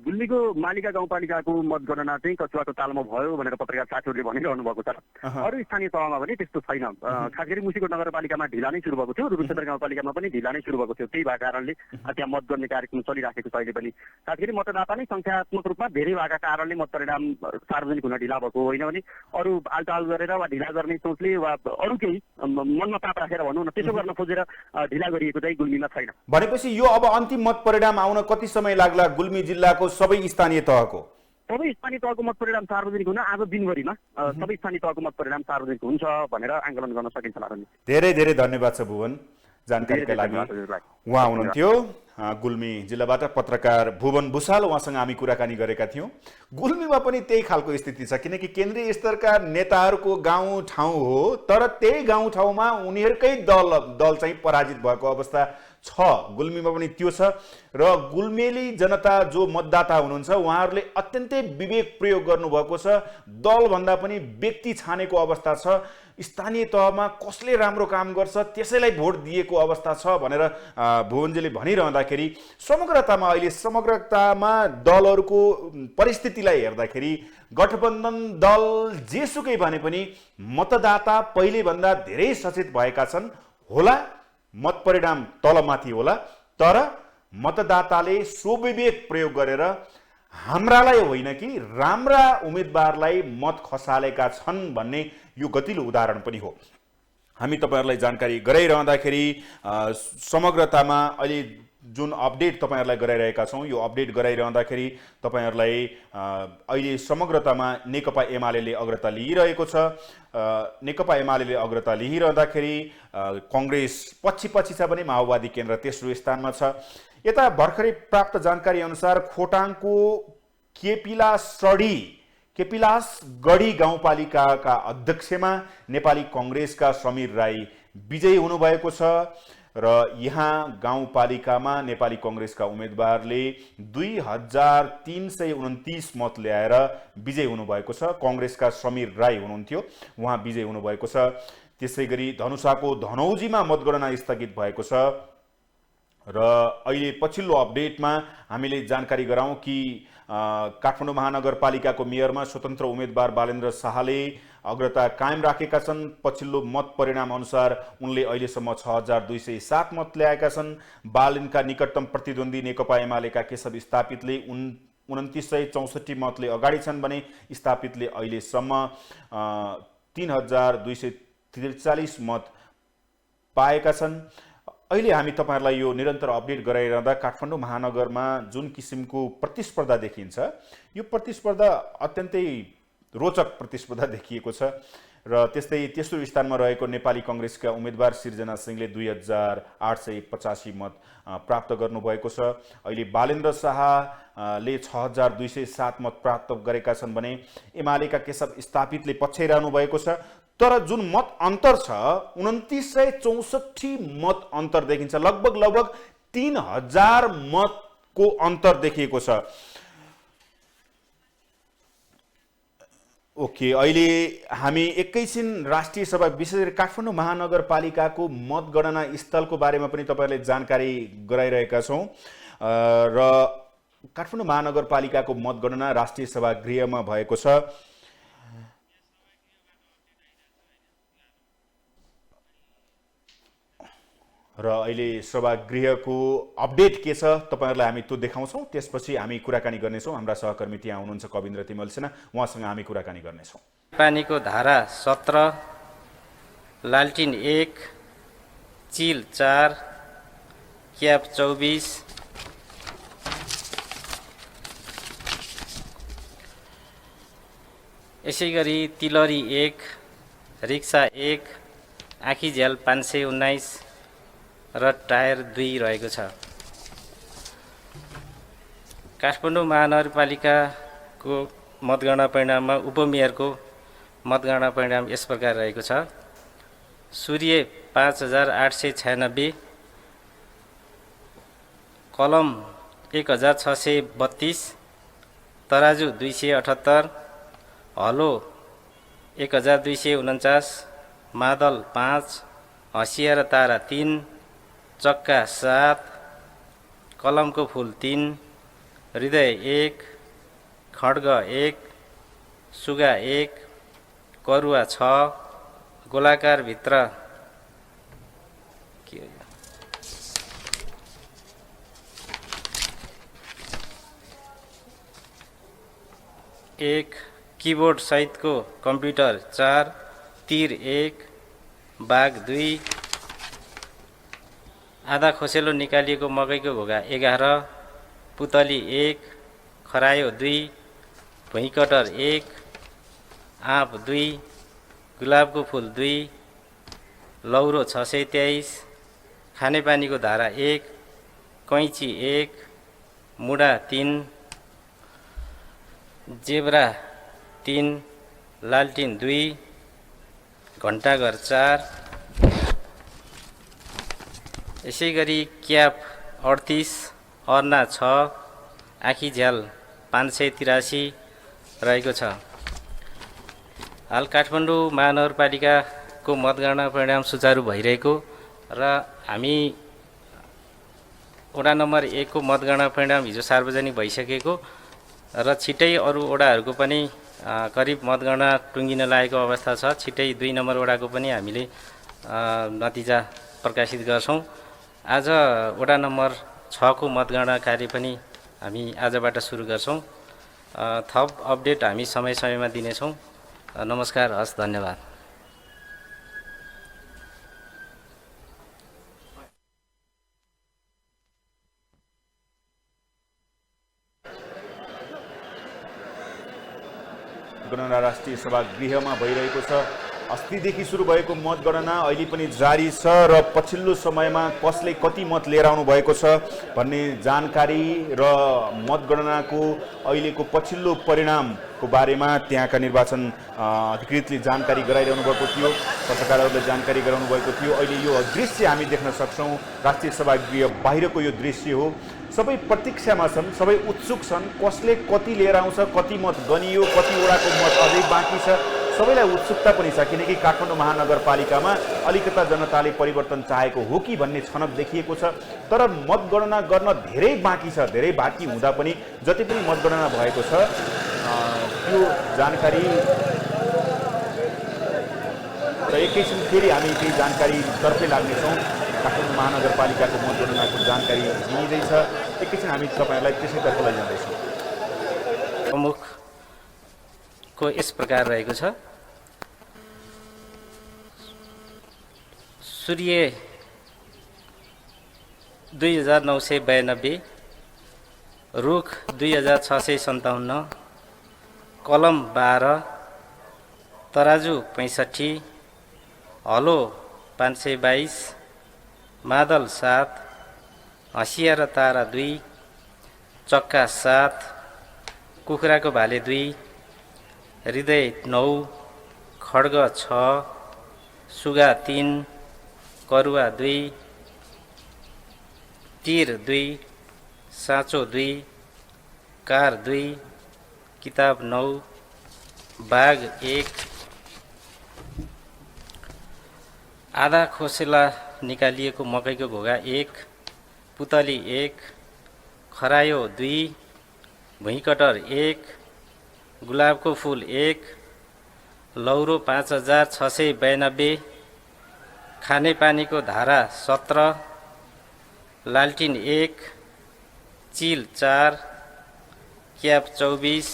गुल्मीको मालिका गाउँपालिकाको मतगणना चाहिँ कचुवाको तालमा भयो भनेर पत्रकार साथीहरूले भनिरहनु भएको छ। अरू स्थानीय तहमा भने त्यस्तो छैन। खास गरी मुसिकोट नगरपालिकामा ढिला नै सुरु भएको थियो, रुकुमचन्द्र गाउँपालिकामा पनि ढिला नै सुरु भएको थियो। त्यही भएको कारणले त्यहाँ मत गर्ने कार्यक्रम चलिराखेको छ अहिले पनि। खास गरी मतदाता नै सङ्ख्यात्मक रूपमा धेरै भएका कारणले मत परिणाम सार्वजनिक हुन ढिला भएको होइन भने अरू आलटाल गरेर वा ढिला गर्ने सोचले वा अरू केही मनमा पाप राखेर भनौँ न त्यसो गर्न खोजेर ढिला गरिएको चाहिँ गुल्मीमा छैन। भनेपछि यो अब अन्तिम मत परिणाम आउन कति समय लाग्ला गुल्मी जिल्लाको सबै स्थानीय तहको? सबै स्थानीय तहको मत परिणाम सार्वजनिक हुन आज दिनभरिमा सबै स्थानीय तहको मत परिणाम सार्वजनिक हुन्छ भनेर आकलन गर्न सकिन्छ। धेरै धेरै धन्यवाद छ भुवन जानकारीका लागि। उहाँ हुनुहुन्थ्यो गुल्मी जिल्लाबाट पत्रकार भुवन भुषाल, उहाँसँग हामी कुराकानी गरेका थियौँ। गुल्मीमा पनि त्यही खालको स्थिति छ, किनकि केन्द्रीय स्तरका नेताहरूको गाउँ ठाउँ हो, तर त्यही गाउँ ठाउँमा उनीहरूकै दल चाहिँ पराजित भएको अवस्था छ। गुल्मीमा पनि त्यो छ र गुल्मेली जनता जो मतदाता हुनुहुन्छ उहाँहरूले अत्यन्तै विवेक प्रयोग गर्नुभएको छ। दलभन्दा पनि व्यक्ति छानेको अवस्था छ। स्थानीय तहमा कसले राम्रो काम गर्छ त्यसैलाई भोट दिएको अवस्था छ भनेर भुवनजीले भनिरहँदाखेरि समग्रतामा अहिले समग्रतामा दलहरूको परिस्थितिलाई हेर्दाखेरि गठबन्धन दल जेसुकै भने पनि मतदाता पहिलेभन्दा धेरै सचेत भएका छन् होला। मत परिणाम तलमाथि होला, तर मतदाताले स्वविवेक प्रयोग गरेर हाम्रालाई होइन कि राम्रा उम्मेदवारलाई मत खसालेका छन् भन्ने यो गतिलो उदाहरण पनि हो। हामी तपाईहरुलाई जानकारी गराइरहँदाखेरि समग्रतामा अहिले जुन अपडेट तपाईहरुलाई गराइरहेका छौं, यो अपडेट गराइरहँदाखेरि तपाईहरुलाई अहिले समग्रतामा नेकपा एमालेले अग्रता लिइरहेको छ। नेकपा एमालेले अग्रता लिइरहँदाखेरि कांग्रेस पछि छ भने माओवादी केन्द्र तेस्रो स्थानमा छ। यता भर्खरै प्राप्त जानकारी अनुसार खोटाङको केपिलासगढी गाउँपालिकाका अध्यक्षमा नेपाली कांग्रेसका समीर राई विजयी हुनुभएको छ र यहाँ गाउँपालिकामा नेपाली कांग्रेसका उम्मेदवारले 2329 मत ल्याएर विजयी हुनुभएको छ। कांग्रेसका समीर राई हुनुहुन्थ्यो, उहाँ विजयी हुनुभएको छ। त्यसैगरी धनुषाको धनौजीमा मतगणना स्थगित भएको छ र अहिले पछिल्लो अपडेटमा हामीले जानकारी गराउँ कि काठमाडौँ महानगरपालिकाको मेयरमा स्वतन्त्र उम्मेदवार बालेन्द्र शाहले अग्रता कायम राखेका छन्। पछिल्लो मत परिणाम अनुसार उनले अहिलेसम्म 6207 मत ल्याएका छन्। बालेनका निकटतम प्रतिद्वन्दी नेकपा एमालेका केशव स्थापितले 2964 मतले अगाडि छन् भने स्थापितले अहिलेसम्म 3243 मत पाएका छन्। अहिले हामी तपाईहरुलाई यो निरन्तर अपडेट गराइरहँदा काठमाडौँ महानगरमा जुन किसिमको प्रतिस्पर्धा देखिन्छ, यो प्रतिस्पर्धा अत्यन्तै रोचक प्रतिस्पर्धा देखिएको छ र त्यस्तै तेस्रो स्थानमा रहेको नेपाली कांग्रेसका उम्मेदवार सिर्जना सिंहले 2885 मत प्राप्त गर्नुभएको छ। अहिले बालेन्द्र शाहले 6207 मत प्राप्त गरेका छन् भने एमालेका केशव स्थापितले पछ्याइरहनु भएको छ। तर जुन मत अन्तर छ 2964 मत अन्तर देखिन्छ, लगभग 3000 मतको अन्तर देखिएको छ। ओके, अहिले हामी एकैछिन राष्ट्रिय सभा विशेष गरी काठमाडौँ महानगरपालिकाको मतगणना स्थलको बारेमा पनि तपाईहरुले जानकारी गराइरहेका छौं र काठमाडौँ महानगरपालिकाको मतगणना राष्ट्रिय सभा गृहमा भएको छ। र अहिले सभागृहको अपडेट के छ तपाईहरुलाई हामी त्यो देखाउँछौं। त्यसपछि हामी कुराकानी गर्नेछौं। हाम्रा सहकर्मी त्यहाँ हुनुहुन्छ कविन्द्र तिमल सेना, उहाँसँग हामी कुराकानी गर्नेछौं। पानीको धारा 17, लालटिन 1, चिल 4, क्याप 24, यसैगरी तिलरी 1, रिक्सा 1, आँखीझ्याल 519 र टायर 2 रहेको छ। काठमाडौँ महानगरपालिकाको मतगणना परिणाममा उपमेयरको मतगणना परिणाम यस प्रकार रहेको छ। सूर्य 5896, कलम 1632, तराजु 278, हलो 1249, मादल 5, हँसिया र तारा 3, चक्का 7, कलमको फूल 3, हृदय 1, खड्ग 1, सुगा 1, करुवा 6, गोलाकार भित्र एक, कीबोर्ड सहितको कम्प्युटर 4, तीर 1, बाघ 2, आधा खोसेलो निकालिएको मकैको भोगा 11, पुतली 1, खरायो 2, भुइँकटर 1, आँप 2, गुलाबको फूल 2, लौरो 623, खानेपानीको धारा 1, कैँची 1, मुडा 3, जेब्रा 3, लालटिन 2, घण्टाघर 4, यसैगरी क्याप 38, अर्ना 6, आँखीझ्याल 583 रहेको छ। हाल काठमाडौँ महानगरपालिकाको मतगणना परिणाम सुचारू भइरहेको र हामी वडा नम्बर 1 को मतगणना परिणाम हिजो सार्वजनिक भइसकेको र छिट्टै अरू वडाहरूको पनि करिब मतगणना टुङ्गिन लागेको अवस्था छ। छिट्टै 2 नम्बर वडाको पनि हामीले नतिजा प्रकाशित गर्छौं। आज वडा नम्बर 6 को मतगणना कार्य पनि हामी आजबाट सुरु गर्छौं। थप अपडेट हामी समय-समयमा दिनेछौं। नमस्कार, हस्, धन्यवाद। गणना राष्ट्रिय सभा गृहमा भइरहेको छ। अस्तिदेखि सुरु भएको मतगणना अहिले पनि जारी छ र पछिल्लो समयमा कसले कति मत लिएर आउनु भएको छ भन्ने जानकारी र मतगणनाको अहिलेको पछिल्लो परिणामको बारेमा त्यहाँका निर्वाचन अधिकृतले जानकारी गराइरहनु भएको थियो, पत्रकारहरूले जानकारी गराउनु भएको थियो। अहिले यो दृश्य हामी देख्न सक्छौं। राष्ट्रिय सभा गृह बाहिरको यो दृश्य हो। सबै प्रतीक्षामा छन्, सबै उत्सुक छन्। कसले कति लिएर आउँछ, कति मत गनियो, कति वडाको मत अझै बाँकी छ, सबैलाई उत्सुकता पनि छ। किनकि काठमाडौँ महानगरपालिकामा अलिकता जनताले परिवर्तन चाहेको हो कि भन्ने छनक देखिएको छ। तर मतगणना गर्न धेरै बाँकी छ। धेरै बाँकी हुँदा पनि जति पनि मतगणना भएको छ त्यो जानकारी र एकैछिन फेरि हामी केही जानकारी तर्फै लाग्नेछौँ। काठमाडौँ महानगरपालिकाको मतगणनाको जानकारी दिइँदैछ। एकैछिन हामी तपाईहरुलाई त्यसैतर्फ लैजाँदैछौँ। प्रमुखको यस प्रकार रहेको छ। सूर्य 2992, रुख 2657, कलम 12, तराजु 65, हलो 522, मादल 7, हँसिया र तारा 2, चक्का 7, कुखुराको भाले 2, हृदय 9, खड्ग 6, सुगा 3, करुवा 2, तीर 2, साँचो 2, कार 2, किताब 9, बाघ 1, आधा खोसेला निकालिएको मकैको घोगा 1, पुतली 1, खरायो 2, भुइँकटर 1, गुलाबको फुल 1, लौरो 5692, खानेपानीको धारा 17, लालटिन 1, चिल 4, क्याप 24,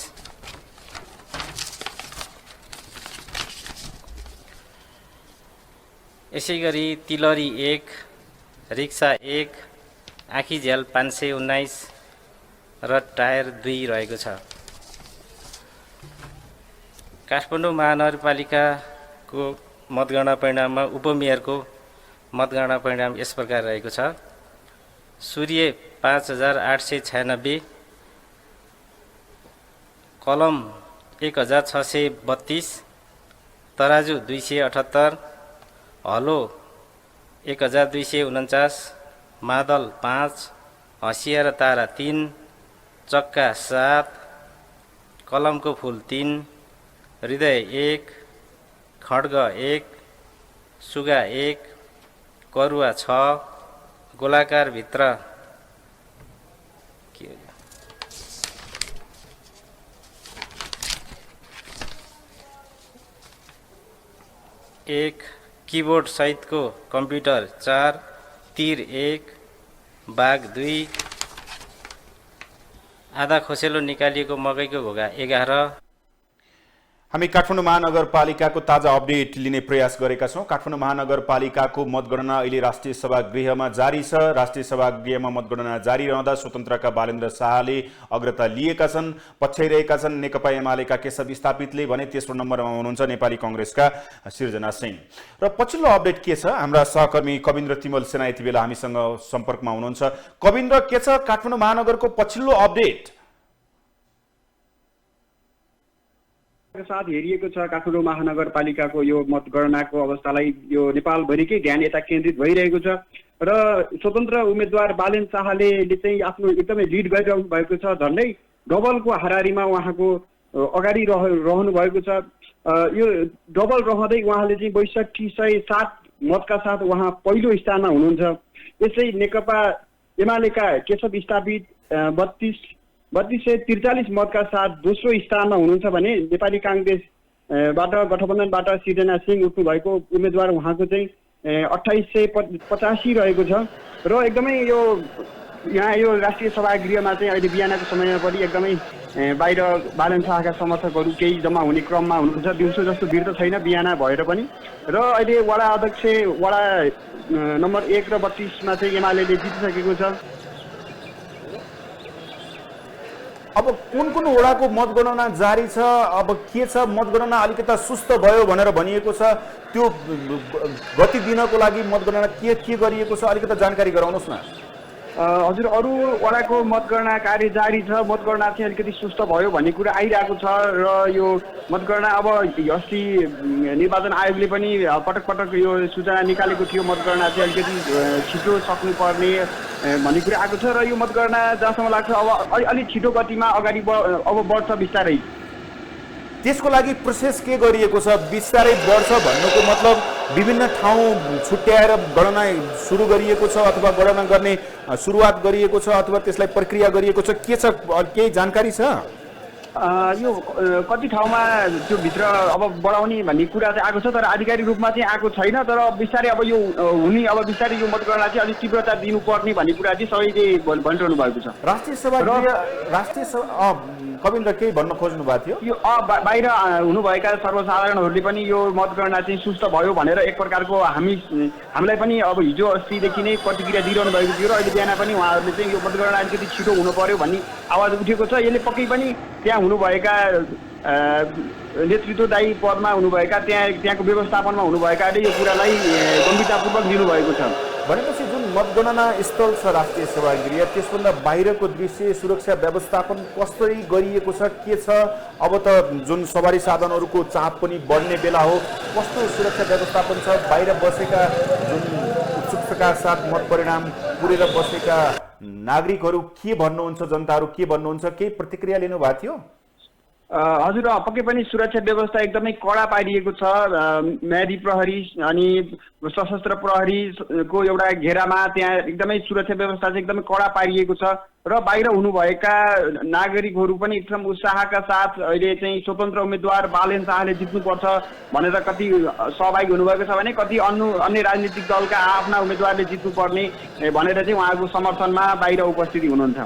यसै गरी तिलरी 1, रिक्सा 1, आँखी झ्याल 519 र टायर 2 रहेको छ। काठमाडौँ महानगरपालिकाको मतगणना परिणाममा उपमेयरको मतगणना परिणाम यस प्रकार रहेको छ। सूर्य 5896, कलम 1632, तराजु 278, हलो 1249, मादल 5, हँसिया र तारा 3, चक्का 7, कलमको फुल 3, हृदय 1, खड्ग 1, सुगा 1, करुवा 6, गोलाकार भित्र एक, कीबोर्ड सहितको कम्प्युटर 4, तीर 1, बाघ 2, आधा खोसेलो निकालिएको मकैको घोगा 11। हामी काठमाडौँ महानगरपालिकाको ताजा अपडेट लिने प्रयास गरेका छौँ। काठमाडौँ महानगरपालिकाको मतगणना अहिले राष्ट्रिय सभागृहमा जारी छ। राष्ट्रिय सभागृहमा मतगणना जारी रहँदा स्वतन्त्रका बालेन्द्र शाहले अग्रता लिएका छन्, पछ्याइरहेका छन्। नेकपा एमालेका केशव स्थापितले भने तेस्रो नम्बरमा हुनुहुन्छ नेपाली कांग्रेसका सिर्जना सिंह। र पछिल्लो अपडेट के छ, हाम्रा सहकर्मी कविन्द्र तिमल सेना यति बेला हामीसँग सम्पर्कमा हुनुहुन्छ। कविन्द्र, के छ काठमाडौँ महानगरको पछिल्लो अपडेट? साथ हेरिएको छ काठमाडौँ महानगरपालिकाको यो मतगणनाको अवस्थालाई यो नेपालभरिकै ध्यान यता केन्द्रित भइरहेको छ र स्वतन्त्र उम्मेदवार बालेन शाहले चाहिँ आफ्नो एकदमै लिड गरिरहनु भएको छ। झन्डै डबलको हाराहारीमा उहाँको अगाडि रहनु भएको छ। यो डबल रहँदै उहाँले चाहिँ 6207 मतका साथ उहाँ पहिलो स्थानमा हुनुहुन्छ। यसै नेकपा एमालेका केशव स्थापित 3243 मतका साथ दोस्रो स्थानमा हुनुहुन्छ भने नेपाली कांग्रेसबाट गठबन्धनबाट सिर्जना सिंह उठ्नु भएको उम्मेदवार उहाँको चाहिँ 2885 रहेको छ। र एकदमै यो यहाँ यो राष्ट्रिय सभागृहमा चाहिँ अहिले बिहानको समयमा पनि एकदमै बाहिर बालेन शाहका समर्थकहरू केही जम्मा हुने क्रममा हुनुहुन्छ। दिउँसो जस्तो भिड त छैन बिहान भएर पनि। र अहिले वडा अध्यक्ष वडा नम्बर 1 र 32मा चाहिँ एमाले जितिसकेको छ। अब कुन कुन वडाको मतगणना जारी छ? अब के छ, मतगणना अलिकता सुस्त भयो भनेर भनिएको छ, त्यो गति दिनको लागि मतगणना के गरिएको छ, अलिकता जानकारी गराउनुहोस् न। हजुर, अरू वडाको मतगणना कार्य जारी छ। मतगणना चाहिँ अलिकति सुस्त भयो भन्ने कुरा आइरहेको छ र यो मतगणना अब अस्ति निर्वाचन आयोगले पनि पटक पटक यो सूचना निकालेको थियो मतगणना चाहिँ अलिकति छिटो सक्नुपर्ने भन्ने कुरा आएको छ र यो मतगणना जहाँसम्म लाग्छ अब अलि छिटो गतिमा अगाडि अब बढ्छ बिस्तारै। त्यसको लागि प्रोसेस के गरिएको छ? बिस्तारै बढ्छ भन्नुको मतलब विभिन्न ठाउँ छुट्याएर गणना सुरु गरिएको छ अथवा गणना गर्ने सुरुवात गरिएको छ अथवा त्यसलाई प्रक्रिया गरिएको छ, के छ, केही जानकारी छ? यो कति ठाउँमा त्यो भित्र अब बढाउने भन्ने कुरा चाहिँ आएको छ, तर आधिकारिक रूपमा चाहिँ आएको छैन। तर बिस्तारै अब यो हुने, अब बिस्तारै यो मतगणना चाहिँ अलिक तीव्रता दिनुपर्ने भन्ने कुरा चाहिँ सबैले भनिरहनु भएको छ। कविन्द्र केही भन्न खोज्नु भएको थियो? यो बाहिर हुनुभएका सर्वसाधारणहरूले पनि यो मतगणना चाहिँ सुस्त भयो भनेर एक प्रकारको हामीलाई पनि अब हिजो अस्तिदेखि नै प्रतिक्रिया दिइरहनु भएको थियो र अहिले बिहान पनि उहाँहरूले चाहिँ यो मतगणना अलिकति छिटो हुनु पर्यो भन्ने आवाज उठेको छ। यसले पक्कै पनि त्यहाँ हुनुभएका नेतृत्वदायी पदमा हुनुभएका त्यहाँको व्यवस्थापनमा हुनुभएकाले यो कुरालाई गम्भीरतापूर्वक लिनुभएको छ। भनेपछि जुन मतगणना स्थल छ राष्ट्रिय सेवागृह, त्यसभन्दा बाहिरको दृश्य सुरक्षा व्यवस्थापन कसरी गरिएको छ, के छ? अब त जुन सवारी साधनहरूको चाप पनि बढ्ने बेला हो, कस्तो सुरक्षा व्यवस्थापन छ? बाहिर बसेका जुन उत्सुकताका साथ मत परिणाम पुरेर बसेका नागरिकहरू के भन्नुहुन्छ, जनताहरू के भन्नुहुन्छ, केही प्रतिक्रिया लिनुभएको थियो? हजुर, पक्कै पनि सुरक्षा व्यवस्था एकदमै कडा पारिएको छ। म्यादी प्रहरी अनि सशस्त्र प्रहरीको एउटा घेरामा त्यहाँ एकदमै सुरक्षा व्यवस्था चाहिँ एकदमै कडा पारिएको छ र बाहिर हुनुभएका नागरिकहरू पनि एकदम उत्साहका साथ अहिले चाहिँ स्वतन्त्र उम्मेद्वार बालेन शाहले जित्नुपर्छ भनेर कति सहभागी हुनुभएको छ भने कति अन्य राजनीतिक दलका आफ्ना उम्मेद्वारले जित्नुपर्ने भनेर चाहिँ उहाँको समर्थनमा बाहिर उपस्थिति हुनुहुन्छ।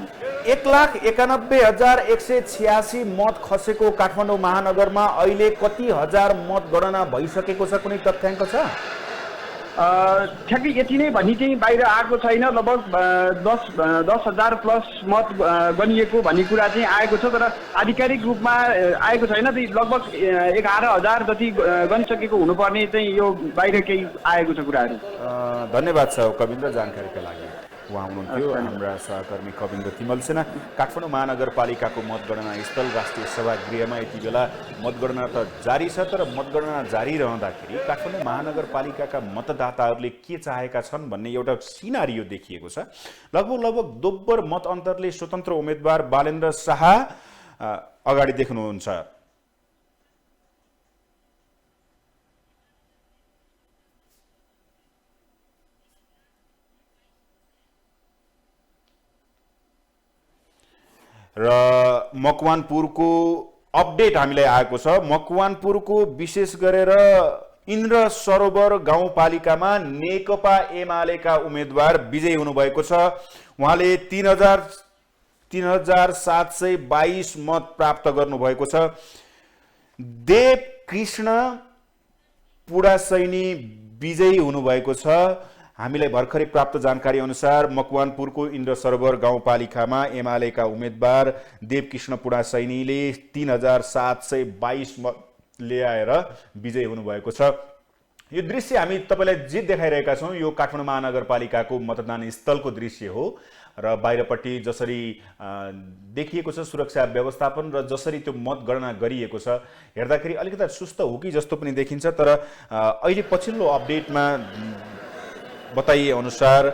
1,91,186 मत खसेको काठमाडौँ महानगरमा अहिले कति हजार मतगणना भइसकेको छ, कुनै तथ्याङ्क छ? ठ्याक्कै यति नै भन्ने चाहिँ बाहिर आएको छैन। लगभग 10,000 प्लस मत गनिएको भन्ने कुरा चाहिँ आएको छ, तर आधिकारिक रूपमा आएको छैन। लगभग 11,000 जति गनिसकेको हुनुपर्ने चाहिँ यो बाहिर केही आएको छ कुराहरू। धन्यवाद छ कविन्द्र जानकारीका लागि। उहाँ हुनुहुन्थ्यो हाम्रा सहकर्मी कविन्द्र तिमल सेना। काठमाडौँ महानगरपालिकाको मतगणना स्थल राष्ट्रिय सभागृहमा यति बेला मतगणना त जारी छ, तर मतगणना जारी रहँदाखेरि काठमाडौँ महानगरपालिकाका मतदाताहरूले के चाहेका छन् भन्ने एउटा सिनारियो देखिएको छ। लगभग दोब्बर मत अन्तरले स्वतन्त्र उम्मेद्वार बालेन्द्र शाह अगाडि देख्नुहुन्छ। र मकवानपुरको अपडेट हामीलाई आएको छ। मकवानपुरको विशेष गरेर इन्द्र सरोवर गाउँपालिकामा नेकपा एमालेका उम्मेद्वार विजयी हुनुभएको छ। उहाँले 3,722 मत प्राप्त गर्नुभएको छ। देव कृष्ण पुडासैनी विजयी हुनुभएको छ। हामीलाई भर्खरै प्राप्त जानकारी अनुसार मकवानपुरको इन्द्र सरोवर गाउँपालिकामा एमालेका उम्मेद्वार देवकृष्ण पुडासैनीले 3,722 मत ल्याएर विजयी हुनुभएको छ। यो दृश्य हामी तपाईँलाई जे देखाइरहेका छौँ यो काठमाडौँ महानगरपालिकाको मतदान स्थलको दृश्य हो र बाहिरपट्टि जसरी देखिएको छ सुरक्षा व्यवस्थापन र जसरी त्यो मतगणना गरिएको छ हेर्दाखेरि अलिकति सुस्त हो कि जस्तो पनि देखिन्छ। तर अहिले पछिल्लो अपडेटमा बताइए अनुसार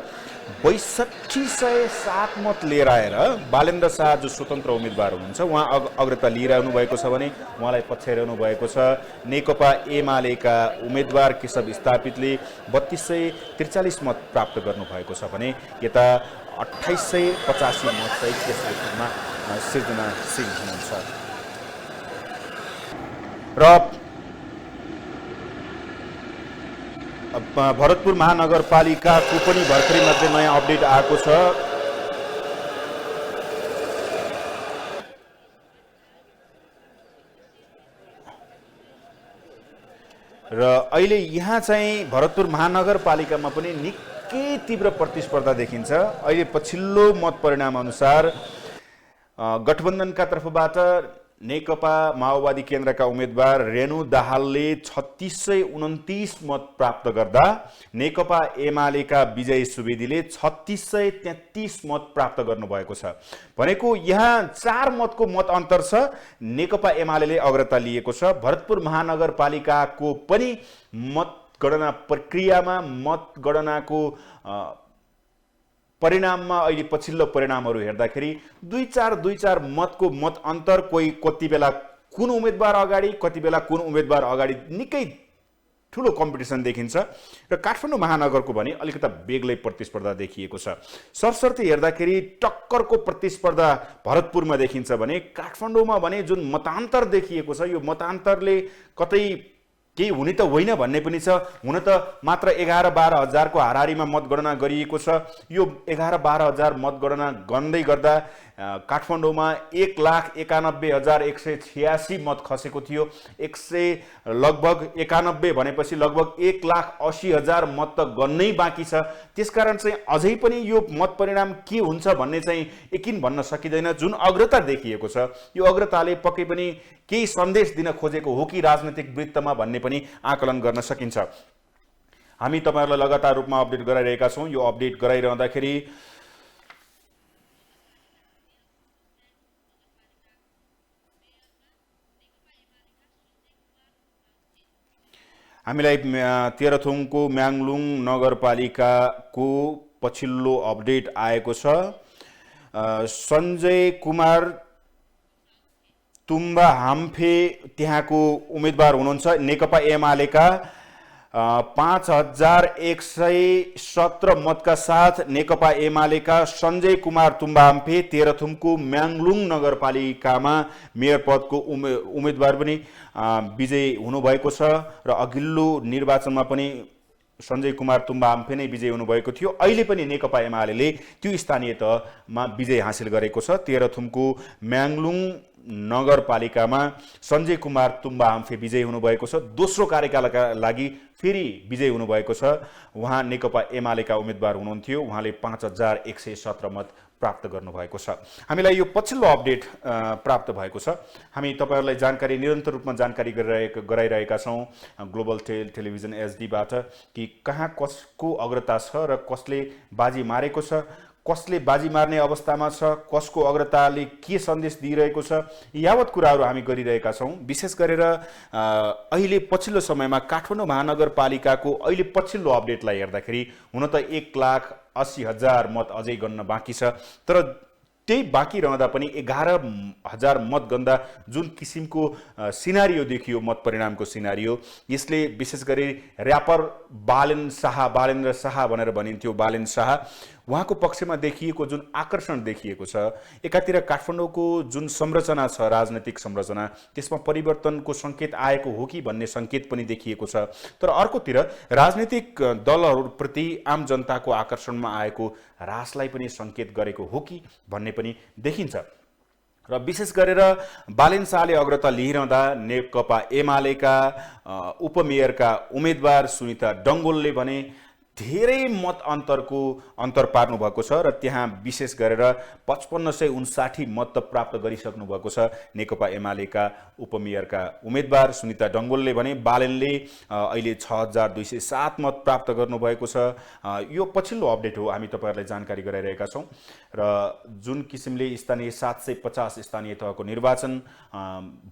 6207 मत लिएर आएर बालेन्द्र शाह जो स्वतन्त्र उम्मेद्वार हुनुहुन्छ उहाँ अग्रता लिइरहनु भएको छ भने उहाँलाई पछ्याइरहनु भएको छ नेकपा एमालेका उम्मेद्वार केशव स्थापितले 3243 मत प्राप्त गर्नुभएको छ भने यता 2885 मत चाहिँ त्यसमा सिर्जना सिंह हुनुहुन्छ। र भरतपुर महानगरपालिकाको पनि भर्खरै मात्रै नयाँ अपडेट आएको छ। र अहिले यहाँ चाहिँ भरतपुर महानगरपालिकामा पनि निकै तीव्र प्रतिस्पर्धा देखिन्छ। अहिले पछिल्लो मत परिणाम अनुसार गठबन्धनका तर्फबाट नेकपा माओवादी केन्द्रका उम्मेद्वार रेणु दाहालले 3629 मत प्राप्त गर्दा नेकपा एमालेका विजय सुवेदीले 3633 मत प्राप्त गर्नुभएको छ। भनेको यहाँ 4 मतको मत अन्तर छ। नेकपा एमालेले अग्रता लिएको छ। भरतपुर महानगरपालिकाको पनि मतगणना प्रक्रियामा मतगणनाको परिणाममा अहिले पछिल्लो परिणामहरू हेर्दाखेरि 2-4 मतको मत अन्तर, कोही कति बेला कुन उम्मेद्वार अगाडि कति बेला कुन उम्मेद्वार अगाडि निकै ठुलो कम्पिटिसन देखिन्छ र काठमाडौँ महानगरको भने अलिकता बेग्लै प्रतिस्पर्धा देखिएको छ। सरसर्ती हेर्दाखेरि टक्करको प्रतिस्पर्धा भरतपुरमा देखिन्छ भने काठमाडौँमा भने जुन मतान्तर देखिएको छ यो मतान्तरले कतै केही हुने त होइन भन्ने पनि छ। हुन त मात्र 11-12 हजारको हाराहारीमा मतगणना गरिएको छ। यो 11-12 हजार मतगणना गर्दै गर्दा काठमाडौँमा 1,91,186 मत खसेको थियो। लगभग 91 भनेपछि लगभग 1,80,000 मत त गर्नै बाँकी छ। त्यसकारण चाहिँ अझै पनि यो मत परिणाम के हुन्छ भन्ने चाहिँ यकिन भन्न सकिँदैन। जुन अग्रता देखिएको छ यो अग्रताले पक्कै पनि केही सन्देश दिन खोजेको हो कि राजनीतिक वृत्तमा भन्ने पनि आकलन गर्न सकिन्छ। हामी तपाईहरुलाई लगातार रूपमा अपडेट गराइरहेका छौं। यो अपडेट गराइरहँदाखेरि हामीलाई तेह्रथुमको म्याङलुङ नगरपालिकाको पछिल्लो अपडेट आएको छ। सञ्जय कुमार तुम्बा हाम्फे त्यहाँको उम्मेदवार हुनुहुन्छ। नेकपा एमालेका 5117 मतका साथ नेकपा एमालेका सञ्जय कुमार तुम्बा हाम्फे तेह्रथुमको म्याङलुङ नगरपालिकामा मेयर पदको उम्मेदवार पनि विजयी हुनुभएको छ र अघिल्लो निर्वाचनमा पनि सञ्जय कुमार तुम्बा हाम्फे नै विजयी हुनुभएको थियो। अहिले पनि नेकपा एमालेले त्यो स्थानीय तहमा विजय हासिल गरेको छ। तेह्रथुमको म्याङलुङ नगरपालिकामा सञ्जय कुमार तुम्बा हाम्फे विजयी हुनुभएको छ। दोस्रो कार्यकालका लागि फेरि विजयी हुनुभएको छ। उहाँ नेकपा एमालेका उम्मेदवार हुनुहुन्थ्यो। उहाँले 5117 मत प्राप्त गर्नुभएको छ। हामीलाई यो पछिल्लो अपडेट प्राप्त भएको छ। हामी तपाईहरुलाई जानकारी निरन्तर रूपमा जानकारी गराइरहेका छौं ग्लोबल टेलिभिजन एचडीबाट कि कहाँ कसको अग्रता छ र कसले बाजी मारेको छ, कसले बाजी मार्ने अवस्थामा छ, कसको अग्रताले के सन्देश दिइरहेको छ, यावत कुराहरू हामी गरिरहेका छौं। विशेष गरेर अहिले पछिल्लो समयमा काठमाडौँ महानगरपालिकाको अहिले पछिल्लो अपडेटलाई हेर्दाखेरि हुन त 1,80,000 मत अझै गन्न बाँकी छ। तर त्यही बाँकी रहँदा पनि 11,000 मत गन्दा जुन किसिमको सिनारियो देखियो मत परिणामको सिनारियो, यसले विशेष गरी र्यापर बालेन्द्र शाह भनेर भनिन्थ्यो बालेन शाह, उहाँको पक्षमा देखिएको जुन आकर्षण देखिएको छ, एकातिर काठमाडौँको जुन संरचना छ राजनीतिक संरचना त्यसमा परिवर्तनको संकेत आएको हो कि भन्ने संकेत पनि देखिएको छ। तर अर्कोतिर राजनीतिक दलहरूप्रति आम जनताको आकर्षणमा आएको ह्रासलाई पनि संकेत गरेको हो कि भन्ने पनि देखिन्छ। र विशेष गरेर बालेन शाहले अग्रता लिइरहँदा नेकपा एमालेका उपमेयरका उम्मेदवार सुनिता डङ्गोलले भने धेरै मत अन्तर पार्नु भएको छ र त्यहाँ विशेष गरेर 5559 मत प्राप्त गरिसक्नु भएको छ। नेकपा एमालेका उपमेयरका उम्मेदवार सुनिता डङ्गोलले भने बालेनले अहिले 6207 मत प्राप्त गर्नुभएको छ। यो पछिल्लो अपडेट हो, हामी तपाईहरुलाई जानकारी गराइरहेका छौं। र जुन किसिमले स्थानीय 750 स्थानीय तहको निर्वाचन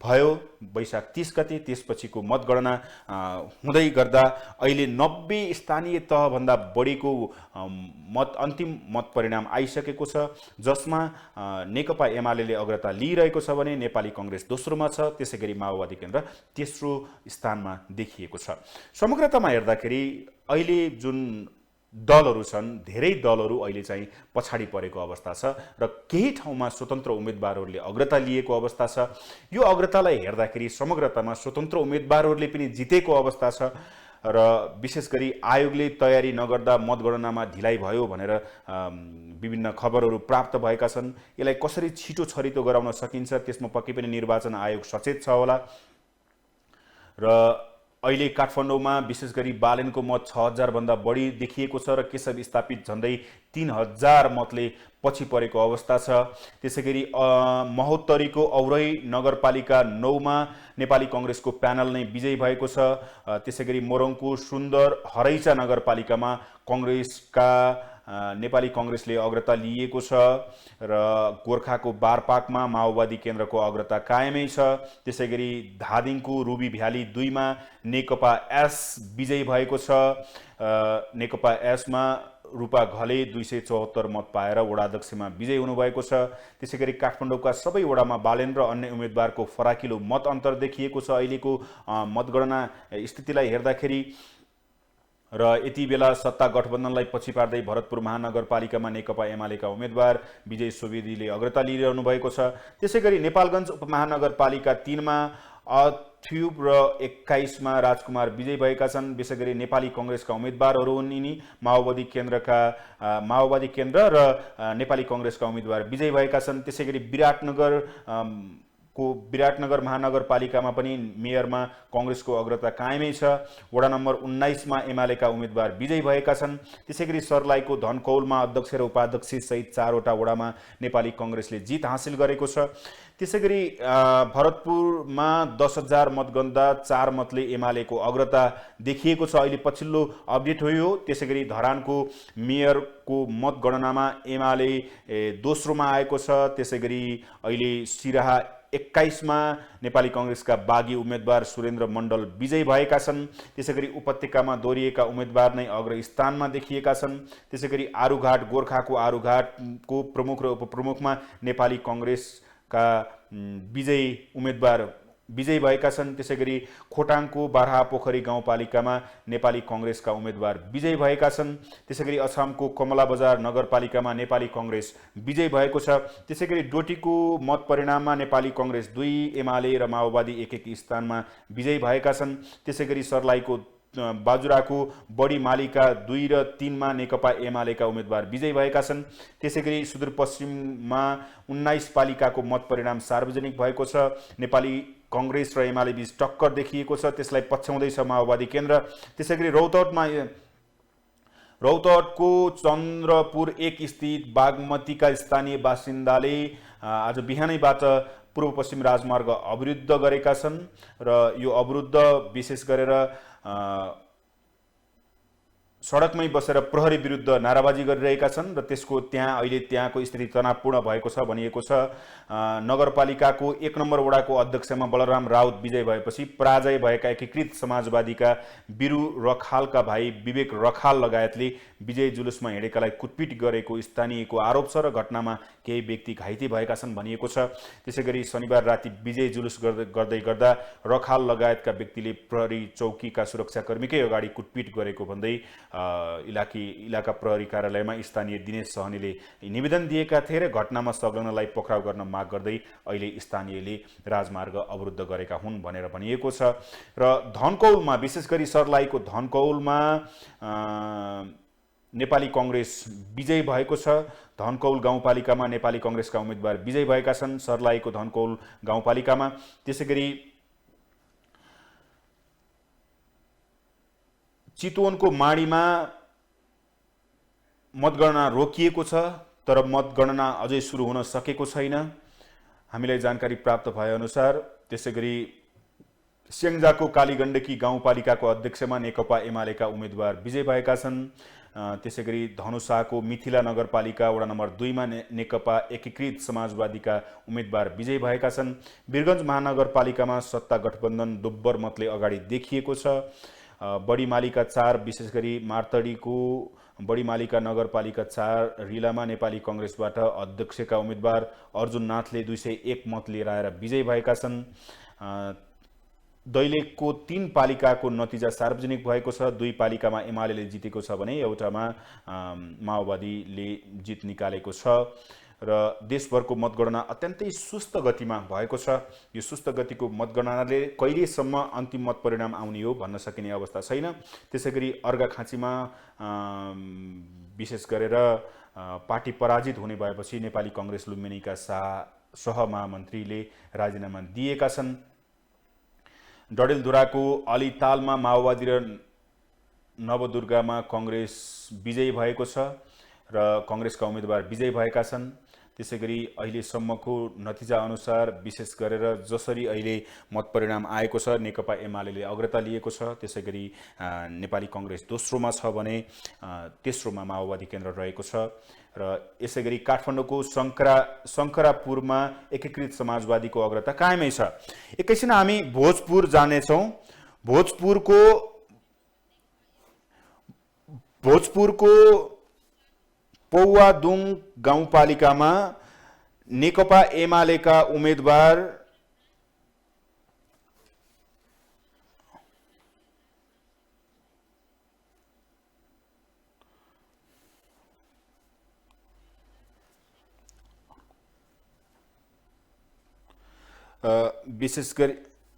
भयो वैशाख 30 गते, त्यसपछिको मतगणना हुँदै गर्दा अहिले 90 स्थानीय तह भन्दा बढीको अन्तिम मत परिणाम आइसकेको छ, जसमा नेकपा एमालेले अग्रता लिइरहेको छ भने नेपाली कांग्रेस दोस्रोमा छ, त्यसैगरी माओवादी केन्द्र तेस्रो स्थानमा देखिएको छ। समग्रतामा हेर्दाखेरि अहिले जुन दलहरू छन्, धेरै दलहरू अहिले चाहिँ पछाडि परेको अवस्था छ र केही ठाउँमा स्वतन्त्र उम्मेदवारहरूले अग्रता लिएको अवस्था छ। यो अग्रतालाई हेर्दाखेरि समग्रतामा स्वतन्त्र उम्मेदवारहरूले पनि जितेको अवस्था छ र विशेष गरी आयोगले तयारी नगर्दा मतगणनामा ढिलाइ भयो भनेर विभिन्न खबरहरू प्राप्त भएका छन्। यसलाई कसरी छिटो छरितो गराउन सकिन्छ त्यसमा पक्कै पनि निर्वाचन आयोग सचेत छ होला। र अहिले काठमाडौँमा विशेष गरी बालेनको मत 6000 भन्दा बढी देखिएको छ र केशव स्थापित झन्डै 3000 मतले पछि परेको अवस्था छ। त्यसैगरी महोत्तरीको औरही नगरपालिका 9 मा नेपाली कांग्रेसको प्यानल नै विजयी भएको छ। त्यसैगरी मोरङको सुन्दर हरैचा नगरपालिकामा कांग्रेसका नेपाली कांग्रेसले अग्रता लिएको छ र गोर्खाको बारपाकमा माओवादी केन्द्रको अग्रता कायमै छ। त्यसैगरी धादिङको रुबी भ्याली 2 मा नेकपा एस विजयी भएको छ। नेकपा एसमा रूपा घले 274 मत पाएर वडा अध्यक्षमा विजयी हुनुभएको छ। त्यसै गरी काठमाडौँका सबै वडामा बालेन र अन्य उम्मेदवारको फराकिलो मत अन्तर देखिएको छ अहिलेको मतगणना स्थितिलाई हेर्दाखेरि। र यति बेला सत्ता गठबन्धनलाई पछि पार्दै भरतपुर महानगरपालिकामा नेकपा एमालेका उम्मेदवार विजय सुवेदीले अग्रता लिइरहनु भएको छ। त्यसै गरी नेपालगञ्ज उपमहानगरपालिका 3 मा अथ्युब र 21 मा राजकुमार विजयी भएका छन्। विशेष गरी नेपाली कङ्ग्रेसका उम्मेदवारहरू हुन् यिनी। माओवादी केन्द्र र नेपाली कङ्ग्रेसका उम्मेदवार विजयी भएका छन्। त्यसै गरी विराटनगर महानगरपालिकामा पनि मेयरमा कङ्ग्रेसको अग्रता कायमै छ। वडा नम्बर 19 मा एमालेका उम्मेदवार विजयी भएका छन्। त्यसै गरी सर्लाहीको धनकौलमा अध्यक्ष र उपाध्यक्ष सहित 4 वटा वडामा नेपाली कङ्ग्रेसले जित हासिल गरेको छ। त्यसै गरी भरतपुरमा 10,000 मतगन्दा 4 मतले एमालेको अग्रता देखिएको छ। अहिले पछिल्लो अपडेट हो यो। त्यसै गरी धरानको मेयरको मतगणनामा एमाले दोस्रोमा आएको छ। त्यसै गरी अहिले सिराहा 21 मा नेपाली कङ्ग्रेसका बागी उम्मेदवार सुरेन्द्र मण्डल विजयी भएका छन्। त्यसै गरी उपत्यकामा दोहोरिएका उम्मेदवार नै अग्रस्थानमा देखिएका छन्। त्यसै गरी आरुघाट गोर्खाको आरुघाटको प्रमुख र उपप्रमुखमा नेपाली कङ्ग्रेसका उम्मेदवार विजयी भएका छन्। त्यसै गरी खोटाङको बारहा पोखरी गाउँपालिकामा नेपाली कङ्ग्रेसका उम्मेदवार विजयी भएका छन्। त्यसै गरी अछामको कमला बजार नगरपालिकामा नेपाली कङ्ग्रेस विजयी भएको छ। त्यसै गरी डोटीको मत परिणाममा नेपाली कङ्ग्रेस 2, एमाले र माओवादी 1-1 स्थानमा विजयी भएका छन्। त्यसै गरी सर्लाहीको बाजुराको बढी मालिका 2 र 3 मा नेकपा एमालेका उम्मेदवार विजयी भएका छन्। त्यसै गरी सुदूरपश्चिममा 19 पालिकाको मत परिणाम सार्वजनिक भएको छ। नेपाली कङ्ग्रेस र एमाले बीच टक्कर देखिएको छ, त्यसलाई पछ्याउँदैछ माओवादी केन्द्र। त्यसै गरी रौतहटको चन्द्रपुर 1 स्थित बागमतीका स्थानीय बासिन्दाले आज बिहानैबाट पूर्व पश्चिम राजमार्ग अवरुद्ध गरेका छन् र यो अवरुद्ध विशेष गरेर सडकमै बसेर प्रहरी विरुद्ध नाराबाजी गरिरहेका छन् र अहिले त्यहाँको स्थिति तनावपूर्ण भएको छ भनिएको छ। नगरपालिकाको 1 नम्बर वडाको अध्यक्षमा बलराम राउत विजय भएपछि पराजय भएका एकीकृत समाजवादीका बिरु रखालका भाइ विवेक रखाल लगायतले विजय जुलुसमा हिँडेकालाई कुटपिट गरेको स्थानीयको आरोप छ र घटनामा केही व्यक्ति घाइते भएका छन् भनिएको छ। त्यसै गरी शनिबार राति विजय जुलुस गर्दै गर्दा रखाल लगायतका व्यक्तिले प्रहरी चौकीका सुरक्षाकर्मीकै अगाडि कुटपिट गरेको भन्दै इलाका प्रहरी कार्यालयमा स्थानीय दिनेश सहनीले निवेदन दिएका थिए र घटनामा संलग्नलाई पक्राउ गर्न माग गर्दै अहिले स्थानीयले राजमार्ग अवरुद्ध गरेका हुन् भनेर भनिएको छ। र धनकौलमा विशेष गरी सर्लाहीको धनकौलमा नेपाली कङ्ग्रेस विजयी भएको छ। धनकौल गाउँपालिकामा नेपाली कङ्ग्रेसका उम्मेदवार विजयी भएका छन् सर्लाहीको धनकौल गाउँपालिकामा। त्यसै गरी चितवनको माडीमा मतगणना रोकिएको छ तर मतगणना अझै सुरु हुन सकेको छैन हामीलाई जानकारी प्राप्त भएअनुसार। त्यसै गरी स्याङ्जाको कालीगण्डकी गाउँपालिकाको अध्यक्षमा नेकपा एमालेका उम्मेदवार विजयी भएका छन्। त्यसै गरी धनुषाको मिथिला नगरपालिका वडा नम्बर 2 मा नेकपा एकीकृत समाजवादीका उम्मेदवार विजयी भएका छन्। वीरगञ्ज महानगरपालिकामा सत्ता गठबन्धन दोब्बर मतले अगाडि देखिएको छ। बढी मालिका 4 विशेष गरी मार्तडीको बढी मालिका नगरपालिका 4 रिलामा नेपाली कङ्ग्रेसबाट अध्यक्षका उम्मेदवार अर्जुन नाथले 201 मत लिएर आएर विजयी भएका छन्। दैलेखको 3 पालिकाको नतिजा सार्वजनिक भएको छ। 2 पालिकामा एमालेले जितेको छ भने एउटामा माओवादीले जित निकालेको छ र देशभरको मतगणना अत्यन्तै सुस्त गतिमा भएको छ। यो सुस्त गतिको मतगणनाले कहिलेसम्म अन्तिम मत परिणाम आउने हो भन्न सकिने अवस्था छैन। त्यसै गरी अर्घाखाँचीमा विशेष गरेर पार्टी पराजित हुने भएपछि नेपाली कङ्ग्रेस लुम्बिनीका सहमहामन्त्रीले राजीनामा दिएका छन्। डडेलधुराको अलितालमा माओवादी र नवदुर्गामा कङ्ग्रेस विजयी भएको छ र कङ्ग्रेसका उम्मेदवार विजयी भएका छन्। त्यसै गरी अहिलेसम्मको नतिजा अनुसार विशेष गरेर जसरी अहिले मत परिणाम आएको छ नेकपा एमालेले अग्रता लिएको छ। त्यसै गरी नेपाली कङ्ग्रेस दोस्रोमा छ भने तेस्रोमा माओवादी केन्द्र रहेको छ र यसै गरी काठमाडौँको शङ्करापुरमा एकीकृत समाजवादीको अग्रता कायमै छ। एकैछिन हामी भोजपुर जानेछौँ। भोजपुरको पौवादुङ गाउँपालिकामा नेकपा एमालेका उम्मेदवार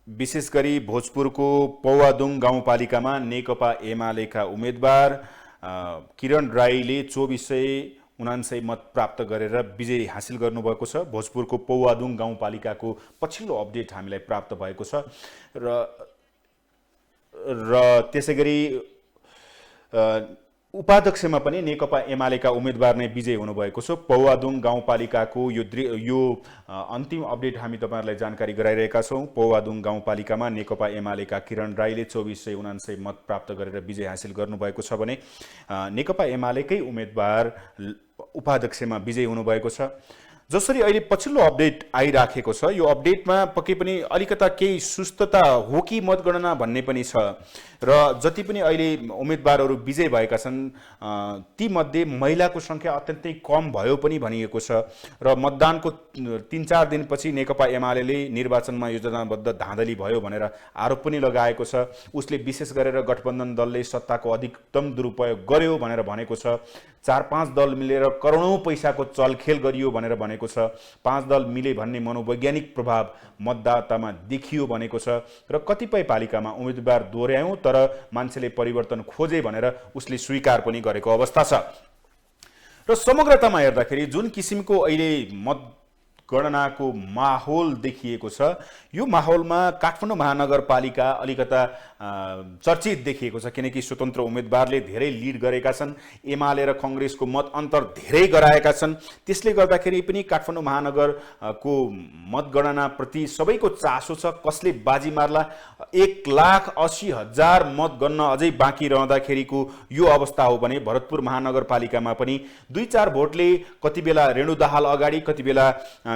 विशेष गरी भोजपुरको पौवादुङ गाउँपालिकामा नेकपा एमालेका उम्मेदवार किरण राईले 2499 मत प्राप्त गरेर विजय हासिल गर्नुभएको छ। भोजपुरको पौवादुङ गाउँपालिकाको पछिल्लो अपडेट हामीलाई प्राप्त भएको छ र त्यसैगरी उपाध्यक्षमा पनि नेकपा एमालेका उम्मेदवार नै विजयी हुनुभएको छ। पौवादुङ गाउँपालिकाको यो अन्तिम अपडेट हामी तपाईहरुलाई जानकारी गराइरहेका छौं। पौवादुङ गाउँपालिकामा नेकपा एमालेका किरण राईले 2499 मत प्राप्त गरेर विजय हासिल गर्नुभएको छ भने नेकपा एमालेकै उम्मेदवार उपाध्यक्षमा विजयी हुनुभएको छ। जसरी अहिले पछिल्लो अपडेट आइराखेको छ, यो अपडेटमा पक्कै पनि अलिकता केही सुस्तता हो कि मतगणना भन्ने पनि छ र जति पनि अहिले उम्मेदवारहरू विजय भएका छन् ती मध्ये महिलाको संख्या अत्यन्तै कम भयो पनि भनिएको छ र मतदानको 3-4 दिनपछि नेकपा एमालेले निर्वाचनमा योजनाबद्ध धाँधली भयो भनेर आरोप पनि लगाएको छ। उसले विशेष गरेर गठबन्धन दलले सत्ताको अधिकतम दुरुपयोग गर्यो भनेर भनेको छ। 4-5 दल मिलेर करोडौं पैसाको चलखेल गरियो भनेर भनेको छ। 5 दल मिले भन्ने मनोवैज्ञानिक प्रभाव मतदातामा देखियो भनेको छ र कतिपय पालिकामा उम्मेदवार दोहोर्यायौं तर मान्छेले परिवर्तन खोजे भनेर उसले स्वीकार पनि गरेको अवस्था छ। र समग्रतामा हेर्दाखेरि जुन किसिमको अहिले मतगणनाको माहौल देखिएको छ, यो माहौलमा काठमाडौँ महानगरपालिका अलिकता चर्चित देखिएको छ किनकि स्वतन्त्र उम्मेदवारले धेरै लिड गरेका छन्। एमाले र कांग्रेसको मत अन्तर धेरै गराएका छन्। त्यसले गर्दाखेरि पनि काठमाडौँ महानगरको मतगणना प्रति सबैको चासो छ। कसले बाजी मार्ला, 1,80,000 मत गन्न अझै बाँकी रहँदाखेरिको यो अवस्था हो भने भरतपुर महानगरपालिकामा पनि 2-4 भोटले कति बेला रेणु दाहाल अगाडि, कति बेला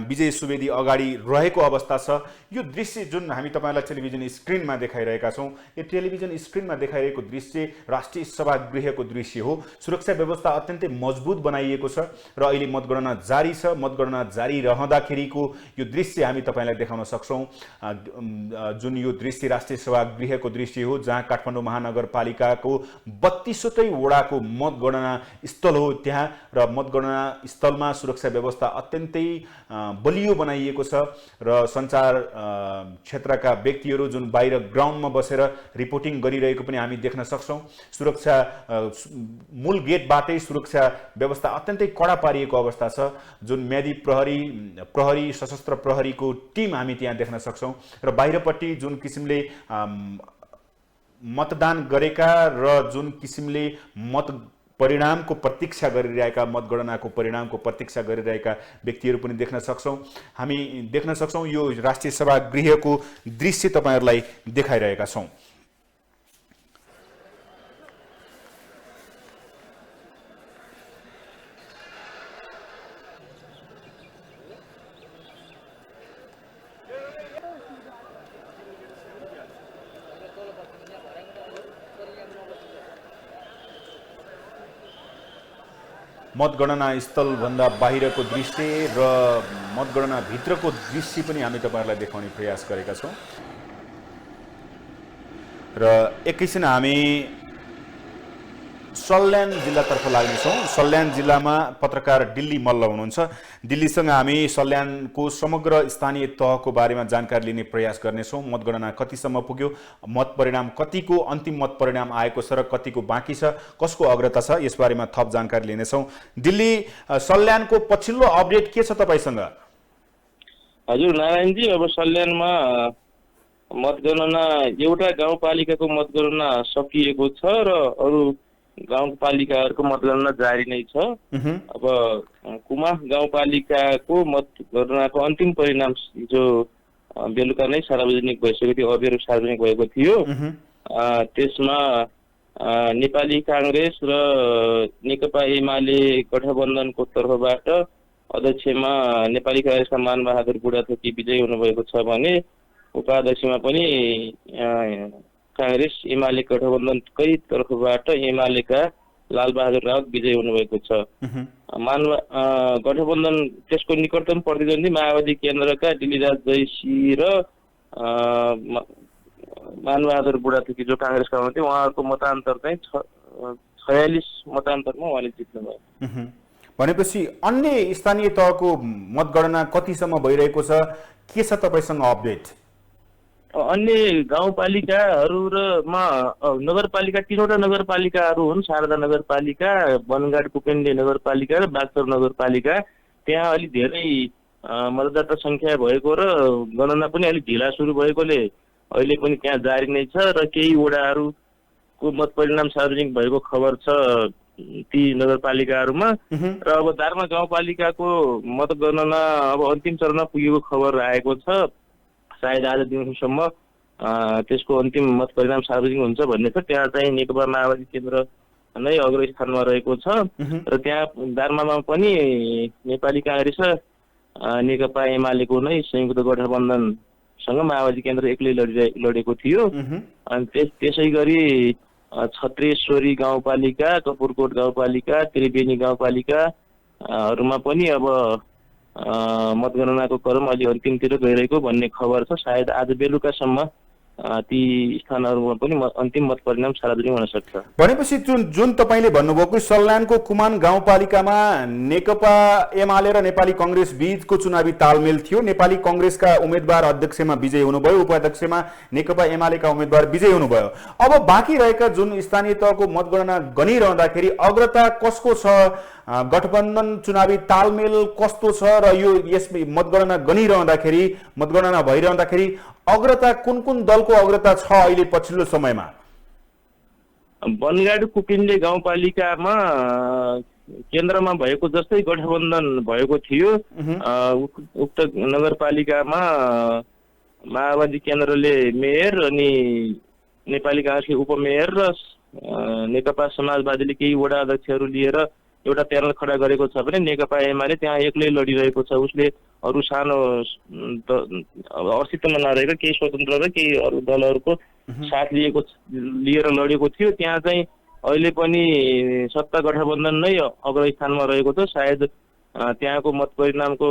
विजय सुवेदी अगाडि रहेको अवस्था छ। यो दृश्य जुन हामी तपाईहरुलाई टेलिभिजन स्क्रिनमा देखाइरहेका छौं, यो टेलिभिजन स्क्रिनमा देखाइरहेको दृश्य राष्ट्रिय सभागृहको दृश्य हो। सुरक्षा व्यवस्था अत्यन्तै मजबुत बनाइएको छ र अहिले मतगणना जारी छ। मतगणना जारी रहँदाखेरिको यो दृश्य हामी तपाईलाई देखाउन सक्छौं। जुन यो दृश्य राष्ट्रिय सभागृहको दृश्य हो जहाँ काठमाडौँ महानगरपालिकाको 32वटै वडाको मतगणना स्थल हो। त्यहाँ र मतगणना स्थलमा सुरक्षा व्यवस्था अत्यन्तै बलियो बनाइएको छ र सञ्चार क्षेत्रका व्यक्तिहरू जुन बाहिर ग्राउन्डमा बसेर रिपोर्टिङ गरिरहेको पनि हामी देख्न सक्छौं। सुरक्षा मूल गेटबाटै सुरक्षा व्यवस्था अत्यन्तै कडा पारिएको अवस्था छ। जुन म्यादी प्रहरी सशस्त्र प्रहरीको टिम हामी त्यहाँ देख्न सक्छौं र बाहिरपट्टि जुन किसिमले मतदान गरेका र जुन किसिमले परिणामको प्रतीक्षा गरिरहेका, मतगणनाको परिणामको प्रतीक्षा गरिरहेका व्यक्तिहरू पनि देख्न सक्छौं। हामी देख्न सक्छौं यो राष्ट्रिय सभागृहको दृश्य तपाईहरुलाई देखाइरहेका छौं। मतगणना स्थलभन्दा बाहिरको दृश्य र मतगणना भित्रको दृश्य पनि हामी तपाईहरुलाई देखाउने प्रयास गरेका छौं। र एकैछिन हामी सल्यान जिल्लातर्फ लाग्नेछौँ। सल्यान जिल्लामा पत्रकार दिल्ली मल्ल हुनुहुन्छ। दिल्लीसँग हामी सल्यानको समग्र स्थानीय तहको बारेमा जानकारी लिने प्रयास गर्नेछौँ। मतगणना कतिसम्म पुग्यो, मत परिणाम कतिको अन्तिम मत परिणाम आएको छ र कतिको बाँकी छ, कसको अग्रता छ, यसबारेमा थप जानकारी लिनेछौँ। दिल्ली, सल्यानको पछिल्लो अपडेट के छ तपाईसँग? हजुर नारायणजी, अब सल्यानमा मतगणना एउटा गाउँपालिकाको मतगणना सकिएको छ र अरू गाउँपालिकाहरूको मतगणना जारी नै छ। अब कुमा गाउँपालिकाको मतगणनाको अन्तिम परिणाम जो बेलुका नै सार्वजनिक भइसकेको थियो, अबेर सार्वजनिक भएको थियो। त्यसमा नेपाली कांग्रेस र नेकपा एमाले गठबन्धनको तर्फबाट अध्यक्षमा नेपाली कांग्रेसका मानबहादुर बुढाथोकी विजयी हुनुभएको छ भने उपाध्यक्षमा पनि कांग्रेस एमाले गठबन्धनकै तर्फबाट एमालेका लालबहादुर राउत विजयी हुनुभएको छ। गठबन्धन त्यसको निकटतम प्रतिद्वन्दी माओवादी केन्द्रका डिलिराज जयसी र मानबहादुर बुढाथोकी जो काङ्ग्रेसका हुनुहुन्थ्यो उहाँहरूको मतान्तर चाहिँ 46 मतान्तरमा उहाँले जित्नुभयो। भनेपछि अन्य स्थानीय तहको मतगणना कतिसम्म भइरहेको छ, के छ तपाईँसँग अपडेट? अन्य गाउँपालिकाहरू र नगरपालिका 3वटा नगरपालिकाहरू हुन्, शारदा नगरपालिका, बनगाड कुपेन्डे नगरपालिका र बागचौर नगरपालिका। त्यहाँ अलि धेरै मतदाता सङ्ख्या भएको र गणना पनि अलिक ढिला सुरु भएकोले अहिले पनि त्यहाँ जारी नै छ र केही वडाहरूको मत परिणाम सार्वजनिक भएको खबर छ ती नगरपालिकाहरूमा। र अब दार्मा गाउँपालिकाको मतगणना अब अन्तिम चरणमा पुगेको खबर आएको छ। सायद आज दिउँसोसम्म त्यसको अन्तिम मत परिणाम सार्वजनिक हुन्छ भन्ने छ। त्यहाँ चाहिँ नेकपा माओवादी केन्द्र नै अग्र स्थानमा रहेको छ र त्यहाँ दार्मामा पनि नेपाली काङ्ग्रेस र नेकपा एमालेको नै संयुक्त गठबन्धनसँग माओवादी केन्द्र एक्लै लडेको थियो। अनि त्यसै गरी छत्रेश्वरी गाउँपालिका, कपुरकोट गाउँपालिका, त्रिवेणी गाउँपालिकाहरूमा पनि अब मतगणनाको क्रम अलि अन्तिमतिर गइरहेको भन्ने खबर छ। सायद आज बेलुकासम्म ती स्थानहरूमा पनि अन्तिम मत परिणाम सार्वजनिक हुन सक्छ। भनेपछि जुन तपाईँले भन्नुभयो कि सल्यानको कुमान गाउँपालिकामा नेकपा एमाले र नेपाली काङ्ग्रेस बीचको चुनावी तालमेल थियो। नेपाली काङ्ग्रेसका उम्मेद्वार अध्यक्षमा विजय हुनुभयो, उपाध्यक्षमा नेकपा एमालेका उम्मेद्वार विजय हुनुभयो। अब बाँकी रहेका जुन स्थानीय तहको मतगणना गनिरहँदाखेरि अग्रता कसको छ, गठबन्धन चुनावी तालमेल कस्तो छ र यस मतगणना गनिरहँदाखेरि, मतगणना भइरहँदाखेरि अग्रता कुन कुन दलको अग्रता छ अहिले पछिल्लो समयमा? बनगाड कुपिन्डे गाउँपालिकामा केन्द्रमा भएको जस्तै गठबन्धन भएको थियो। उक्त नगरपालिकामा माओवादी केन्द्रले मेयर अनि नेपाली काङ्ग्रेसले उपमेयर र नेकपा समाजवादीले केही वडा अध्यक्षहरू लिएर एउटा प्यानल खडा गरेको छ भने नेकपा एमाले त्यहाँ एक्लै लडिरहेको छ। उसले अरू सानो अस्तित्वमा नरहेका केही स्वतन्त्र र केही अरू दलहरूको साथ लिएर लडेको थियो। त्यहाँ चाहिँ अहिले पनि सत्ता गठबन्धन नै अग्र स्थानमा रहेको छ। सायद त्यहाँको मत परिणामको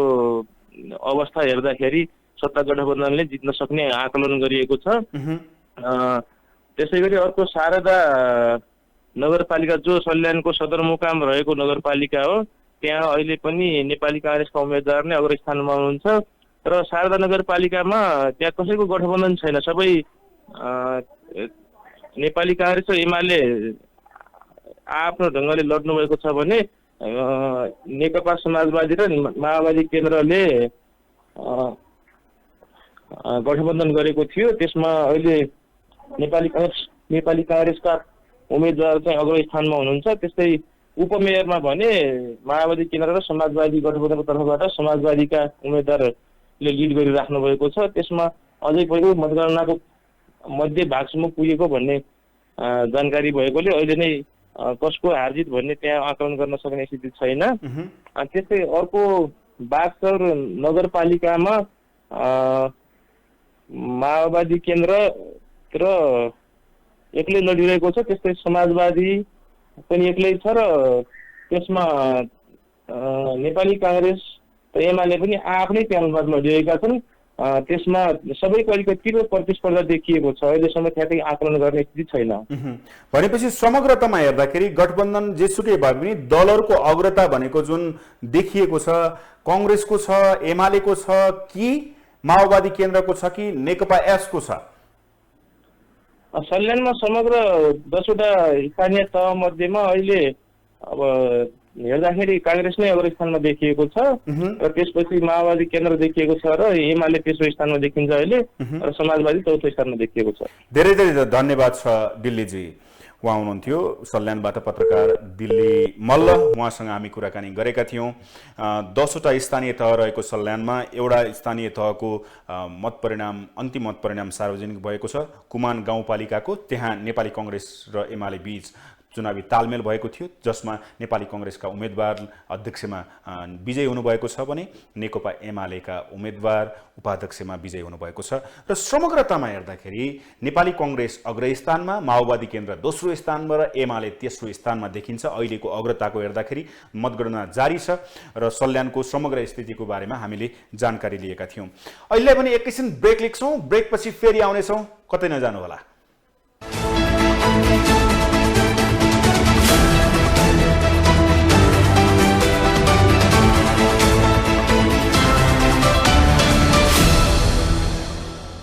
अवस्था हेर्दाखेरि सत्ता गठबन्धनले जित्न सक्ने आकलन गरिएको छ। त्यसै गरी अर्को शारदा नगरपालिका जो सल्यानको सदरमुकाम रहेको नगरपालिका हो, त्यहाँ अहिले पनि नेपाली काङ्ग्रेसका उम्मेद्वार नै अग्र स्थानमा हुनुहुन्छ। र शारदा नगरपालिकामा त्यहाँ कसैको गठबन्धन छैन, सबै नेपाली काङ्ग्रेस र एमाले आफ्नो ढङ्गले लड्नु भएको छ भने नेकपा समाजवादी र माओवादी केन्द्रले गठबन्धन गरेको थियो। त्यसमा अहिले नेपाली काङ्ग्रेसका उम्मेद्वार चाहिँ अग्र स्थानमा हुनुहुन्छ। त्यस्तै उपमेयरमा भने माओवादी केन्द्र र समाजवादी गठबन्धनको तर्फबाट समाजवादीका उम्मेद्वारले लिड गरिराख्नु भएको छ। त्यसमा अझै पनि मतगणनाको मध्य भागसम्म पुगेको भन्ने जानकारी भएकोले अहिले नै कसको हारजित भन्ने त्यहाँ आकलन गर्न सक्ने स्थिति छैन। त्यस्तै अर्को बागचौर नगरपालिकामा माओवादी केन्द्र र एक्लै लडिरहेको छ। त्यस्तै समाजवादी पनि एक्लै छ र त्यसमा नेपाली काङ्ग्रेस र एमाले पनि आफ्नै प्यानलमा लडिरहेका छन्। त्यसमा सबैको अलिकति तीव्र प्रतिस्पर्धा देखिएको छ। अहिलेसम्म ठ्याक्कै आकलन गर्ने स्थिति छैन। भनेपछि समग्रतामा हेर्दाखेरि गठबन्धन जेसुकै भए पनि दलहरूको अग्रता भनेको जुन देखिएको छ, काङ्ग्रेसको छ, एमालेको छ कि माओवादी केन्द्रको छ कि नेकपा एसको छ? सल्यानमा समग्र 10वटा स्थानीय तह मध्येमा अहिले अब हेर्दाखेरि काङ्ग्रेस नै अग्र स्थानमा देखिएको छ र त्यसपछि माओवादी केन्द्र देखिएको छ र एमाले तेस्रो स्थानमा देखिन्छ अहिले र समाजवादी चौथो स्थानमा देखिएको छ। धेरै धेरै धन्यवाद छ दिल्लीजी। उहाँ हुनुहुन्थ्यो सल्यानबाट पत्रकार दिल्ली मल्ल। उहाँसँग हामी कुराकानी गरेका थियौँ। 10वटा स्थानीय तह रहेको सल्यानमा एउटा स्थानीय तहको अन्तिम मत परिणाम सार्वजनिक भएको छ। कुमान गाउँपालिकाको त्यहाँ नेपाली काङ्ग्रेस र एमाले बीच चुनावी तालमेल भएको थियो, जसमा नेपाली कांग्रेसका उम्मेदवार अध्यक्षमा विजयी हुनुभएको छ भने नेकपा एमालेका उम्मेदवार उपाध्यक्षमा विजयी हुनुभएको छ। र समग्रतामा हेर्दाखेरि नेपाली कांग्रेस अग्रस्थानमा, माओवादी केन्द्र दोस्रो स्थानमा र एमाले तेस्रो स्थानमा देखिन्छ। अहिलेको अग्रताको हेर्दाखेरि मतगणना जारी छ र सल्यानको समग्र स्थितिको बारेमा हामीले जानकारी लिएका थियौँ। अहिले पनि एकैछिन ब्रेक लिन्छौँ, ब्रेकपछि फेरि आउनेछौँ, कतै नजानु होला।